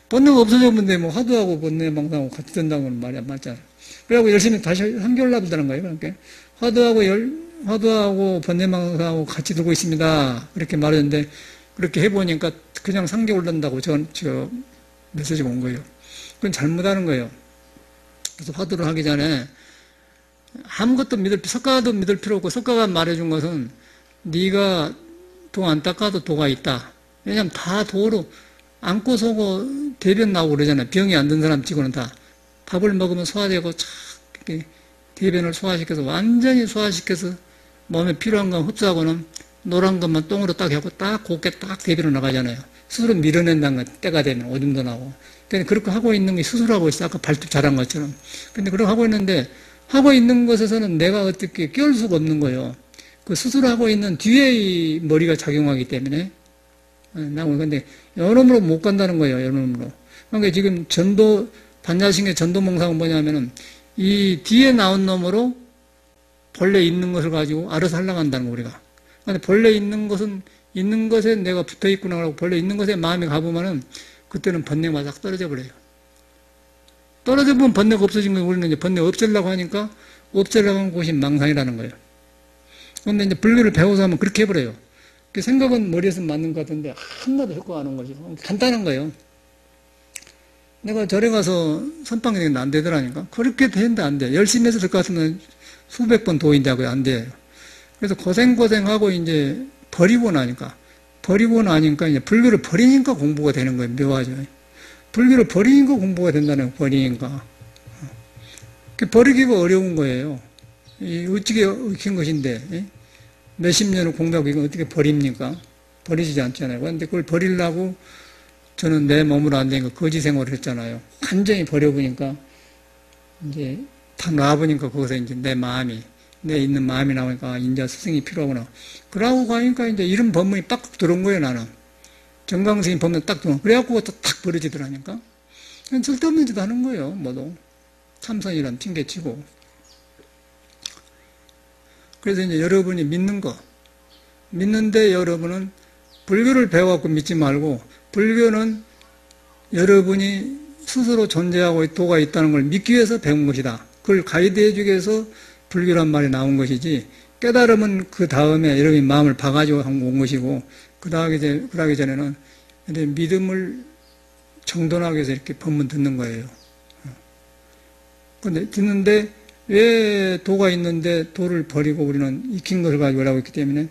번뇌가 없어져 버는데 뭐 화두하고 번뇌 망상하고 같이 된다고는 말이 안 맞잖아요. 그래갖고 열심히 다시 한결 납다는 거예요. 그러니까 화두하고 번뇌 망상하고 같이 들고 있습니다. 이렇게 말했는데, 그렇게 해보니까 그냥 상계 올른다고 저 메시지가 온 거예요. 그건 잘못하는 거예요. 그래서 화두를 하기 전에 아무것도 석가도 믿을 필요 없고, 석가가 말해준 것은 네가 도 안 닦아도 도가 있다. 왜냐면 다 도로 안고 서고 대변 나오고 그러잖아요. 병이 안 든 사람 치고는 다. 밥을 먹으면 소화되고 착 이렇게 대변을 소화시켜서 완전히 소화시켜서 몸에 필요한 건 흡수하고는 노란 것만 똥으로 딱 하고 딱 곱게 딱 대변으로 나가잖아요. 스스로 밀어낸다는 거 때가 되면 오줌도 나오고. 근데 그렇게 하고 있는 게 스스로 하고 있어. 아까 발톱 잘한 것처럼. 근데 그렇게 하고 있는데 하고 있는 것에서는 내가 어떻게 끼울 수가 없는 거예요. 그 스스로 하고 있는 뒤에 머리가 작용하기 때문에. 근데 여러모로 못 간다는 거예요. 여러모로. 그러니까 지금 반야신의 전도몽상은 뭐냐면은 이 뒤에 나온 놈으로 본래 있는 것을 가지고 알아서 하려고 한다는 거, 우리가. 근데 본래 있는 것은 있는 것에 내가 붙어 있구나 하고 본래 있는 것에 마음이 가보면은 그때는 번뇌가 싹 떨어져 버려요. 떨어져 보면 번뇌가 없어진 거예요. 우리는 이제 번뇌 없애려고 하니까 없애려고 하는 곳이 망상이라는 거예요. 그런데 이제 불교를 배워서 하면 그렇게 해버려요. 그 생각은 머리에서 맞는 것 같은데 하나도 효과가 안 오는 거죠. 간단한 거예요. 내가 절에 가서 선방이 되는데 안 되더라니까. 그렇게 되는데 안 돼. 열심히 해서 될 것 같으면 수백 번 도인다고요. 안 돼요. 그래서 고생하고 이제 버리고 나니까 이제 불교를 버리니까 공부가 되는 거예요. 묘하죠. 불교를 버리니까 공부가 된다는 거예요. 버리니까. 버리기가 어려운 거예요. 어떻게 얽힌 것인데, 몇십 년을 공부하고 이거 어떻게 버립니까? 버리지 않잖아요. 그런데 그걸 버리려고 저는 내 몸으로 안 되니까 거지 생활을 했잖아요. 완전히 버려보니까 이제 다 놔보니까 거기서 이제 내 있는 마음이 나오니까 이제 스승이 필요하구나. 그러고 가니까 이제 이런 법문이 딱 들어온 거예요, 나는. 정강스님 법문 딱 들어온. 그래갖고 딱 버려지더라니까. 쓸데없는 짓 하는 거예요, 모두. 참선이란 핑계치고. 그래서 이제 여러분이 믿는데 여러분은 불교를 배워갖고 믿지 말고, 불교는 여러분이 스스로 존재하고 도가 있다는 걸 믿기 위해서 배운 것이다. 그걸 가이드해 주기 위해서 불교란 말이 나온 것이지, 깨달음은 그 다음에 여러분이 마음을 봐가지고 온 것이고, 그 하기 전에는 믿음을 정돈하기 위해서 이렇게 법문 듣는 거예요. 근데 듣는데 왜 도가 있는데 도를 버리고 우리는 익힌 것을 가지고 하고 있기 때문에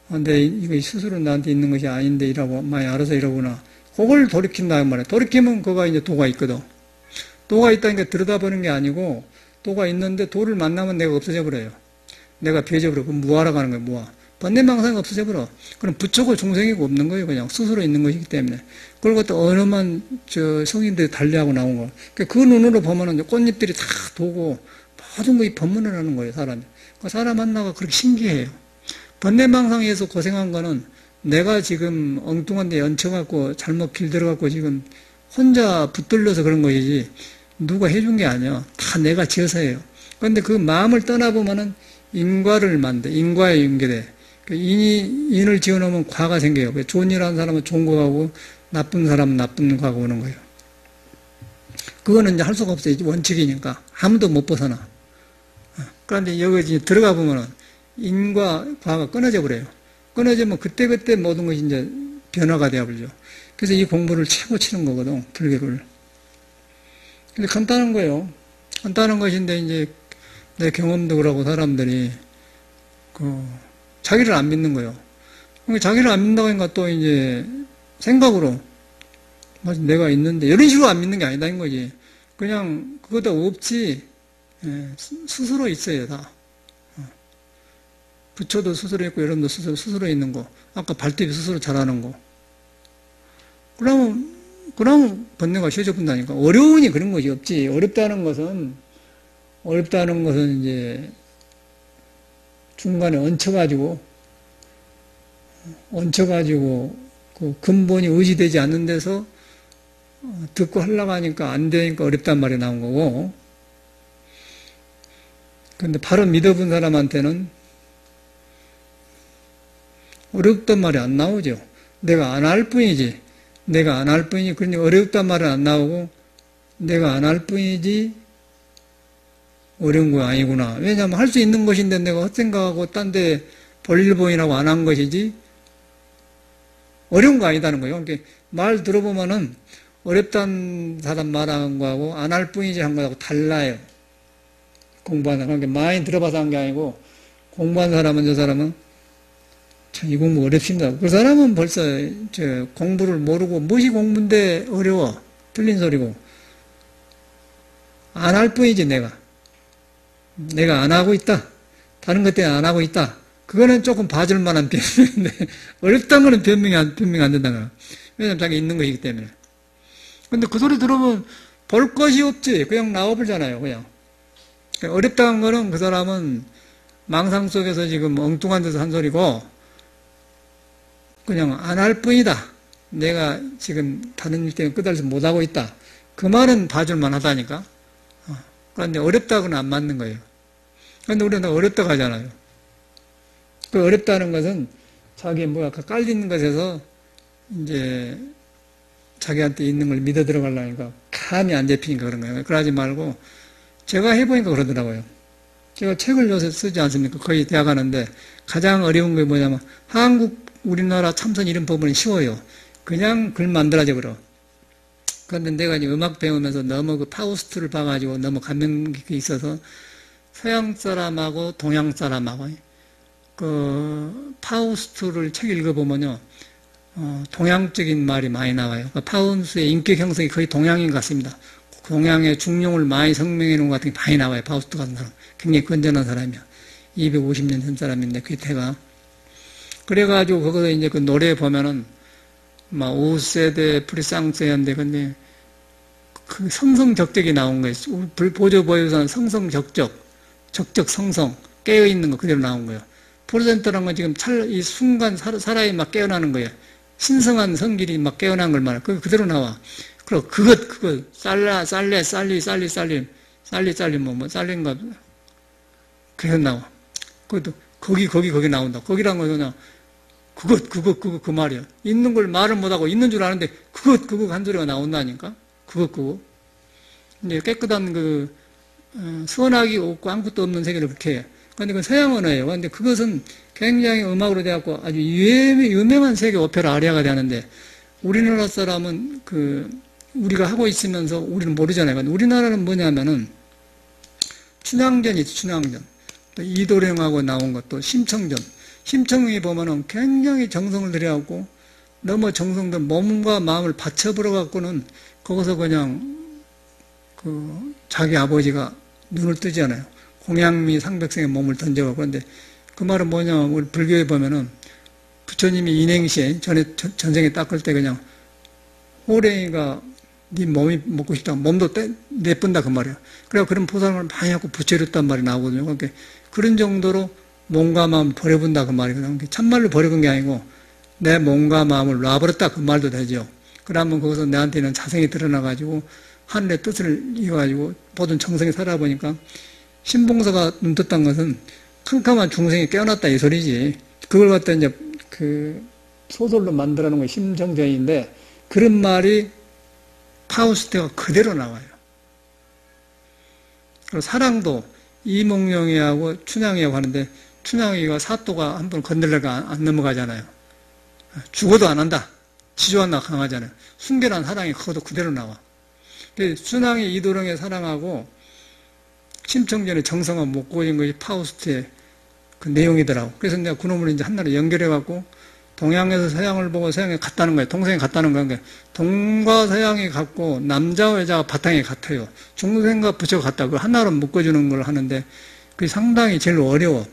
근데 이거 스스로 나한테 있는 것이 아닌데 이라고 많이 알아서 이러구나. 그걸 돌이킨다는 말이야. 돌이키면 그가 이제 도가 있거든. 도가 있다니까 들여다보는 게 아니고 도가 있는데 도를 만나면 내가 없어져 버려요. 내가 배제버려. 그럼 무하러 가는 거야. 무하. 번뇌망상이 없어져 버려. 그럼 부처고 중생이고 없는 거예요. 그냥 스스로 있는 것이기 때문에. 그걸 갖다 어느만 성인들이 달리하고 나온 거. 그 눈으로 보면은 꽃잎들이 다 도고 모든 거 이 법문을 하는 거예요. 사람이. 그 사람 하나가 그렇게 신기해요. 번뇌망상에서 고생한 거는 내가 지금 엉뚱한 데 얹혀갖고 잘못 길들어갖고 지금 혼자 붙들려서 그런 것이지 누가 해준 게 아니야. 다 내가 지어서 해요. 그런데 그 마음을 떠나보면은 인과를 인과에 연결해. 인을 지어놓으면 과가 생겨요. 좋은 일 하는 사람은 좋은 거 가고 나쁜 사람은 나쁜 과가 오는 거예요. 그거는 이제 할 수가 없어요. 원칙이니까. 아무도 못 벗어나. 그런데 여기 들어가 보면은 인과 과가 끊어져 버려요. 끊어지면 그때그때 모든 것이 이제 변화가 되어버리죠. 그래서 이 공부를 최고 치는 거거든, 불교를. 근데 간단한 거예요. 간단한 것인데, 이제, 내 경험도 그러고 사람들이, 자기를 안 믿는 거예요. 그러니까 자기를 안 믿는다고 하니까 또 이제, 생각으로, 내가 있는데, 이런 식으로 안 믿는 게 아니다는 거지. 그냥, 그거다 없지, 스스로 있어요, 다. 부처도 스스로 있고 여러분도 스스로 있는 거. 아까 발톱이 스스로 자라는 거. 그러면 번뇌가 쉬워져 본다니까. 어려우니 그런 것이 없지. 어렵다는 것은 이제 중간에 얹혀가지고 그 근본이 의지되지 않는 데서 듣고 하려고 하니까 안 되니까 어렵단 말이 나온 거고. 근데 바로 믿어본 사람한테는 어렵단 말이 안 나오죠. 내가 안 할 뿐이지. 그러니 어렵단 말은 안 나오고, 내가 안 할 뿐이지, 어려운 거 아니구나. 왜냐하면 할 수 있는 것인데 내가 헛생각하고 딴 데 볼일 보이라고 안 한 것이지, 어려운 거 아니다는 거예요. 그러니까 말 들어보면은 어렵다는 사람 말하는 거하고 안 할 뿐이지 한 거하고 달라요. 공부하는 사람. 그러니까 많이 들어봐서 한 게 아니고 공부한 사람은 저 사람은 참 이 공부 어렵습니다. 그 사람은 벌써 저 공부를 모르고 무엇이 공부인데 어려워. 틀린 소리고. 안 할 뿐이지 내가 안 하고 있다. 다른 것 때문에 안 하고 있다. 그거는 조금 봐줄 만한 변명인데 어렵다는 거는 변명이 안 된다는 거야. 왜냐면 자기 있는 것이기 때문에. 근데 그 소리 들으면 볼 것이 없지. 그냥 나와버리잖아요. 그냥. 어렵다는 거는 그 사람은 망상 속에서 지금 엉뚱한 데서 한 소리고 그냥 안 할 뿐이다. 내가 지금 다른 일 때문에 끝없이 못하고 있다. 그 말은 봐줄 만하다니까. 그런데 어렵다고는 안 맞는 거예요. 그런데 우리는 어렵다고 하잖아요. 그 어렵다는 것은 자기 뭐가 깔리는 것에서 이제 자기한테 있는 걸 믿어 들어가려니까 감이 안 잡히니까 그런 거예요. 그러지 말고 제가 해보니까 그러더라고요. 제가 책을 요새 쓰지 않습니까? 거의 대학 가는데 가장 어려운 게 뭐냐면 우리나라 참선 이름 법문이 쉬워요. 그냥 글 만들어져 버려. 그런데 내가 이제 음악 배우면서 너무 그 파우스트를 봐가지고 너무 감명 깊게 있어서 서양 사람하고 동양 사람하고 그 파우스트를 책 읽어보면요. 동양적인 말이 많이 나와요. 파우스트의 인격 형성이 거의 동양인 같습니다. 동양의 중용을 많이 성명해 놓은 것 같은 게 많이 나와요. 파우스트 같은 사람. 굉장히 건전한 사람이야. 250년 전 사람인데, 귀태가. 그래가지고, 거기서 이제 그 노래 보면은, 막, 5세대 프리상스였는데, 근데, 그 성성적적이 나온 거예요. 보조보유선 성성적적, 적적성성, 깨어있는 거 그대로 나온 거예요. 프로센터란 건 지금 이 순간 사람이 막 깨어나는 거예요. 신성한 성질이 막 깨어난 걸 말해. 그대로 나와. 그리고 그것, 쌀린가, 그래서 나와. 그것도, 거기 나온다. 거기란 건 그냥, 그 말이야. 있는 걸 말을 못하고 있는 줄 아는데, 그것 한 소리가 나온다니까? 그거. 이제 깨끗한 선악이 없고 아무것도 없는 세계를 그렇게 해. 근데 그건 서양 언어예요. 근데 그것은 굉장히 음악으로 돼갖고 아주 유명한 세계 오페라 아리아가 되는데, 우리나라 사람은 우리가 하고 있으면서 우리는 모르잖아요. 근데 우리나라는 뭐냐면은, 춘향전이지, 춘향전. 또 이도령하고 나온 것도 심청전. 심청이 보면은 굉장히 정성을 들여갖고, 너무 정성들 몸과 마음을 바쳐버려갖고는, 거기서 그냥, 자기 아버지가 눈을 뜨잖아요. 공양미 상백성의 몸을 던져갖고. 그런데 그 말은 뭐냐면, 우리 불교에 보면은, 부처님이 인행시에, 전생에 닦을 때 그냥, 호랭이가 네 몸이 먹고 싶다. 몸도 내뿜다 그 말이야. 그래서 그런 포상을 많이 하고 부처렸단 말이 나오거든요. 그러니까 그런 정도로 몸과 마음 버려본다 그 말이거든요. 참말로 버려본 게 아니고 내 몸과 마음을 놔버렸다 그 말도 되죠. 그러면 거기서 내한테는 자성이 드러나가지고 하늘의 뜻을 이어가지고 모든 정성이 살아보니까 신봉사가 눈 떴다는 것은 캄캄한 중생이 깨어났다 이 소리지. 그걸 갖다 이제 소설로 만들어 놓은 게 심정전인데 그런 말이 파우스트가 그대로 나와요. 그리고 사랑도 이몽룡이하고 춘향이하고 하는데 춘향이가 사또가 한 번 건들려가 안 넘어가잖아요. 죽어도 안 한다. 지조한나 강하잖아요. 순결한 사랑이 그것도 그대로 나와. 춘향이 이도령의 사랑하고 심청전의 정성을 못 고인 것이 파우스트의 그 내용이더라고. 그래서 내가 그놈을 이제 한나라 연결해갖고 동양에서 서양을 보고 서양에 같다는 거예요. 동성이 같다는 거예요. 동과 서양이 같고 남자와 여자가 바탕이 같아요. 중생과 부처가 같다. 그걸 하나로 묶어주는 걸 하는데 그게 상당히 제일 어려워.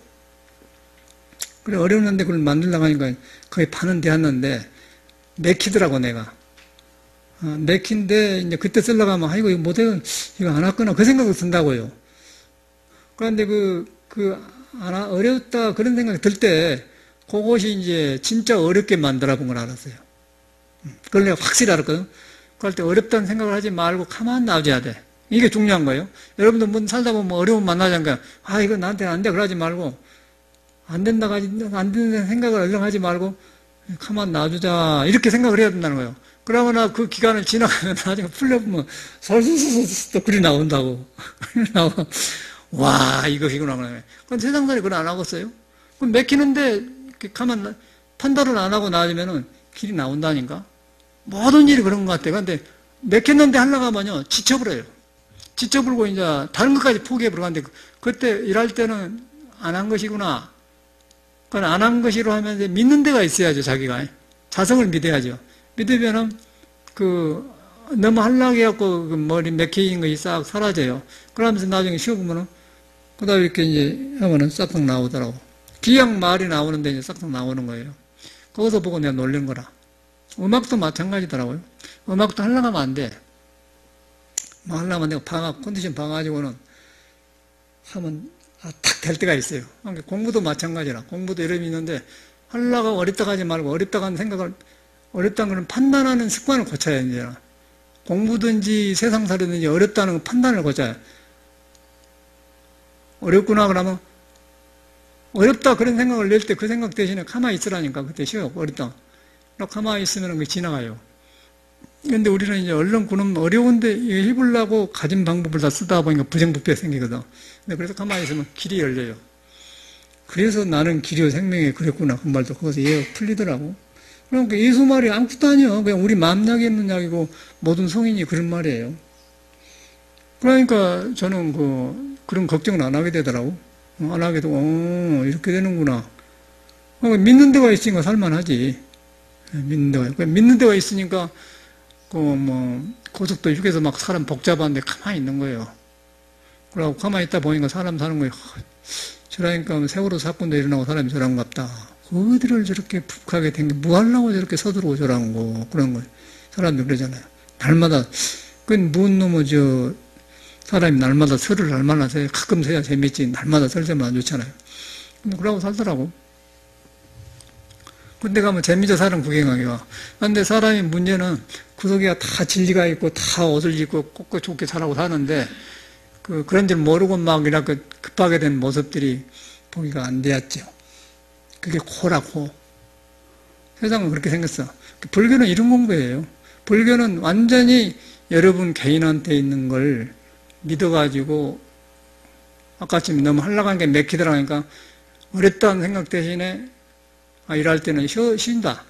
그래 어려웠는데 그걸 만들려고 하니까 거의 반은 되었는데 맥히더라고 내가. 맥힌데 이제 그때 쓰려고 하면 아이고 이거 못해요. 이거 안 왔구나. 그 생각을 든다고요. 그런데 어렵다 그런 생각이 들 때 그것이 이제 진짜 어렵게 만들어 본 걸 알았어요. 그걸 내가 확실히 알았거든. 그럴 때 어렵다는 생각을 하지 말고 가만 놔줘야 돼. 이게 중요한 거예요. 여러분들 뭐 살다 보면 어려움 만나자니까 이거 나한테 안 돼. 그러지 말고 안 된다는 생각을 얼른 하지 말고 가만 놔주자. 이렇게 생각을 해야 된다는 거예요. 그러거나 그 기간을 지나가면 나중에 풀려보면 설설설설 또 글이 나온다고. 나와. 와, 이거구나. 그럼 세상 사람이 그걸 안 하겠어요? 그럼 맥히는데, 가만, 판단을 안 하고 나아지면은 길이 나온다니까. 모든 일이 그런 것 같아요. 근데 맥혔는데 하려고 하면요, 지쳐버려요. 지쳐버리고 이제 다른 것까지 포기해버리는데, 그때 일할 때는 안 한 것이구나. 그건 안 한 것이로 하면 이제 믿는 데가 있어야죠, 자기가. 자성을 믿어야죠. 믿으면은, 너무 하려고 해갖고 머리 맥혀있는 것이 싹 사라져요. 그러면서 나중에 쉬어보면은, 그 다음에 이렇게 이제 하면은 싹싹 나오더라고. 기왕 말이 나오는데 이제 싹싹 나오는 거예요. 거기서 보고 내가 놀란 거라. 음악도 마찬가지더라고요. 음악도 하려고 하면 안 돼. 뭐 하려면 내가 컨디션 봐가지고는 하면, 탁 될 때가 있어요. 공부도 마찬가지라. 공부도 이름이 있는데, 하려고 어렵다고 하지 말고, 어렵다고 하는 생각을, 어렵다는 걸 판단하는 습관을 고쳐야 이제. 공부든지 세상살이든지 어렵다는 판단을 고쳐야. 어렵구나 그러면, 어렵다 그런 생각을 낼 때 그 생각 대신에 가만히 있으라니까. 그때 쉬워. 어렵다. 가만히 있으면 그게 지나가요. 근데 우리는 이제 얼른 그놈 어려운데 해보려고 가진 방법을 다 쓰다 보니까 부정부패가 생기거든. 근데 그래서 가만히 있으면 길이 열려요. 그래서 나는 길이요 생명이 그랬구나. 그 말도 거기서 이해가 풀리더라고. 그러니까 예수 말이 아무것도 아니야. 그냥 우리 마음 약이 있는 약이고 모든 성인이 그런 말이에요. 그러니까 저는 그런 걱정을 안 하게 되더라고. 안 하게 되고, 이렇게 되는구나. 믿는 데가 있으니까 살만하지. 믿는 데가 있으니까, 고속도 휴게소 막 사람 복잡한데 가만히 있는 거예요. 그러고 가만히 있다 보니까 사람 사는 거예요. 저라니까 세월호 사건도 일어나고 사람이 저런갑다. 어디를 저렇게 북하게 된 게, 뭐 하려고 저렇게 서두르고 저런 거, 그런 거. 사람들 그러잖아요. 날마다, 뭔 놈의 사람이 날마다 설을 날마다 세, 가끔 세야 재밌지, 날마다 설 세면 안 좋잖아요. 근데 그러고 살더라고. 근데 가면 재미져 사람 구경하기 와. 근데 사람의 문제는 구석에가 다 진리가 있고 다 옷을 입고 꼭 좋게 살라고 사는데 그런 줄 모르고 막 이렇게 급하게 된 모습들이 보기가 안 되었죠. 그게 코라고. 세상은 그렇게 생겼어. 불교는 이런 공부예요. 불교는 완전히 여러분 개인한테 있는 걸 믿어가지고 아까쯤 너무 하려고 한 게 맥히더라 하니까 어렵다는 생각 대신에 일할 때는 쉰다.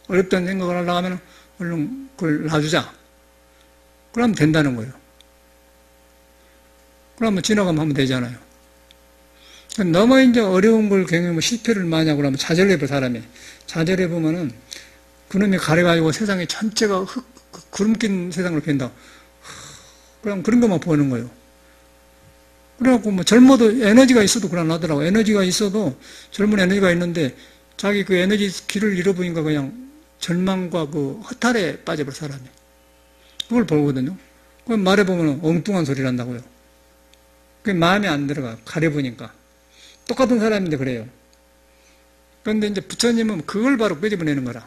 어렵다는 생각을 하려고 하면 얼른 그걸 놔주자. 그러면 된다는 거예요. 그러면 지나가면 하면 되잖아요. 너무 이제 어려운 걸 경험하면 실패를 많이 하고 그러면 좌절해버 사람이. 좌절해보면은 그놈이 가려가지고 세상에 전체가 구름 낀 세상으로 변다. 그럼 그런 것만 보는 거예요. 그래갖고 젊어도 에너지가 있어도 그러나더라고. 에너지가 있어도 젊은 에너지가 있는데 자기 그 에너지 길을 잃어보니까 그냥 절망과 허탈에 빠져버려 사람이. 그걸 보거든요. 그걸 말해보면 엉뚱한 소리를 한다고요. 그게 마음에 안 들어가. 가려보니까. 똑같은 사람인데 그래요. 그런데 이제 부처님은 그걸 바로 끄집어내는 거라.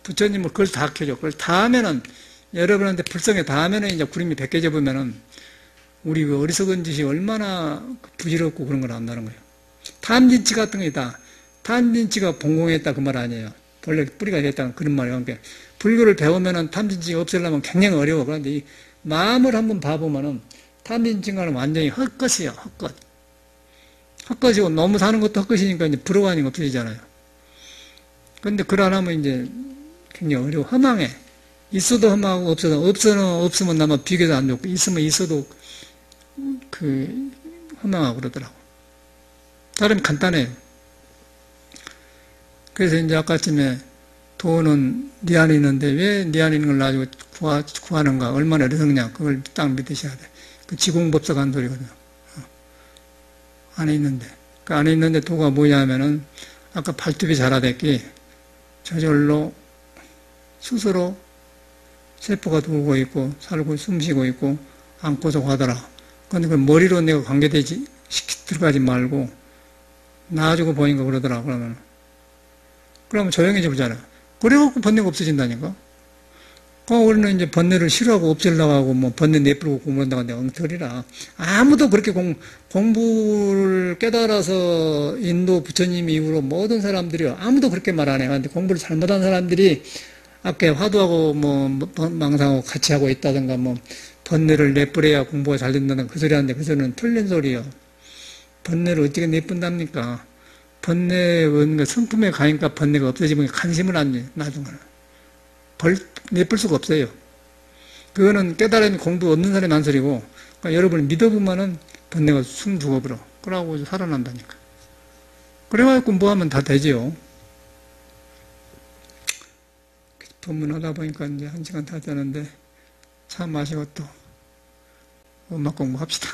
부처님은 그걸 다 켜줘. 그걸 다 하면은 여러분한테 불성에 다 하면은 이제 구름이 벗겨져 보면은 우리 어리석은 짓이 얼마나 부질없고 그런 걸 안다는 거예요. 탐진치 같은 거 있다. 탐진치가 봉공했다 그 말 아니에요. 원래 뿌리가 됐다는 그런 말이에요. 그러니까 불교를 배우면은 탐진치가 없애려면 굉장히 어려워. 그런데 이 마음을 한번 봐보면은 탐진치가는 완전히 헛것이에요. 헛것. 헛것이고 너무 사는 것도 헛것이니까 이제 부러워하는 거 없어지잖아요. 그런데 그걸 안 하면 이제 굉장히 어려워. 허망해. 있어도 험하고 없으면 나마 비교도 안 좋고 있으면 있어도 허망하고 그러더라고. 다른 간단해요. 그래서 이제 아까쯤에 돈은 네 안에 있는데 왜 네 안에 있는 걸 가지고 구하는가? 얼마나 어려웠냐? 그걸 딱 믿으셔야 돼. 그 지공법석 한 소리거든요. 안에 있는데. 그 안에 있는데 도가 뭐냐 하면은 아까 발톱이 자라댔기 저절로 스스로 세포가 돌고 있고 살고 숨쉬고 있고 안고서 가더라. 그런데 그 머리로 내가 관계되지 들어가지 말고 나아주고 보니까 그러더라. 그러면 조용해져 보잖아. 그래갖고 번뇌가 없어진다니까. 우리는 이제 번뇌를 싫어하고 없애려고 하고 뭐 번뇌 내버리고 공부한다고 하는데 엉터리라. 아무도 그렇게 공부를 깨달아서 인도 부처님 이후로 모든 사람들이요. 아무도 그렇게 말 안 해요. 근데 공부를 잘못한 사람들이 아까 화두하고 망상하고 같이 하고 있다든가 번뇌를 내버려야 공부가 잘 된다든가 그 소리 하는데 그 소리는 틀린 소리예요. 번뇌를 어떻게 내뿜답니까? 번뇌 원그 성품에 가니까 번뇌가 없어지면 관심을 안 해, 나중에는. 내쁠 수가 없어요. 그거는 깨달은 공부 없는 사람이 한 소리고, 그러니까 여러분이 믿어보면은 번뇌가 숨 죽어버려. 그러고 살아난다니까. 그래가지고 뭐 하면 다 되지요. 법문하다 보니까 이제 1시간 다 되는데, 차 마시고 또 음악 공부합시다.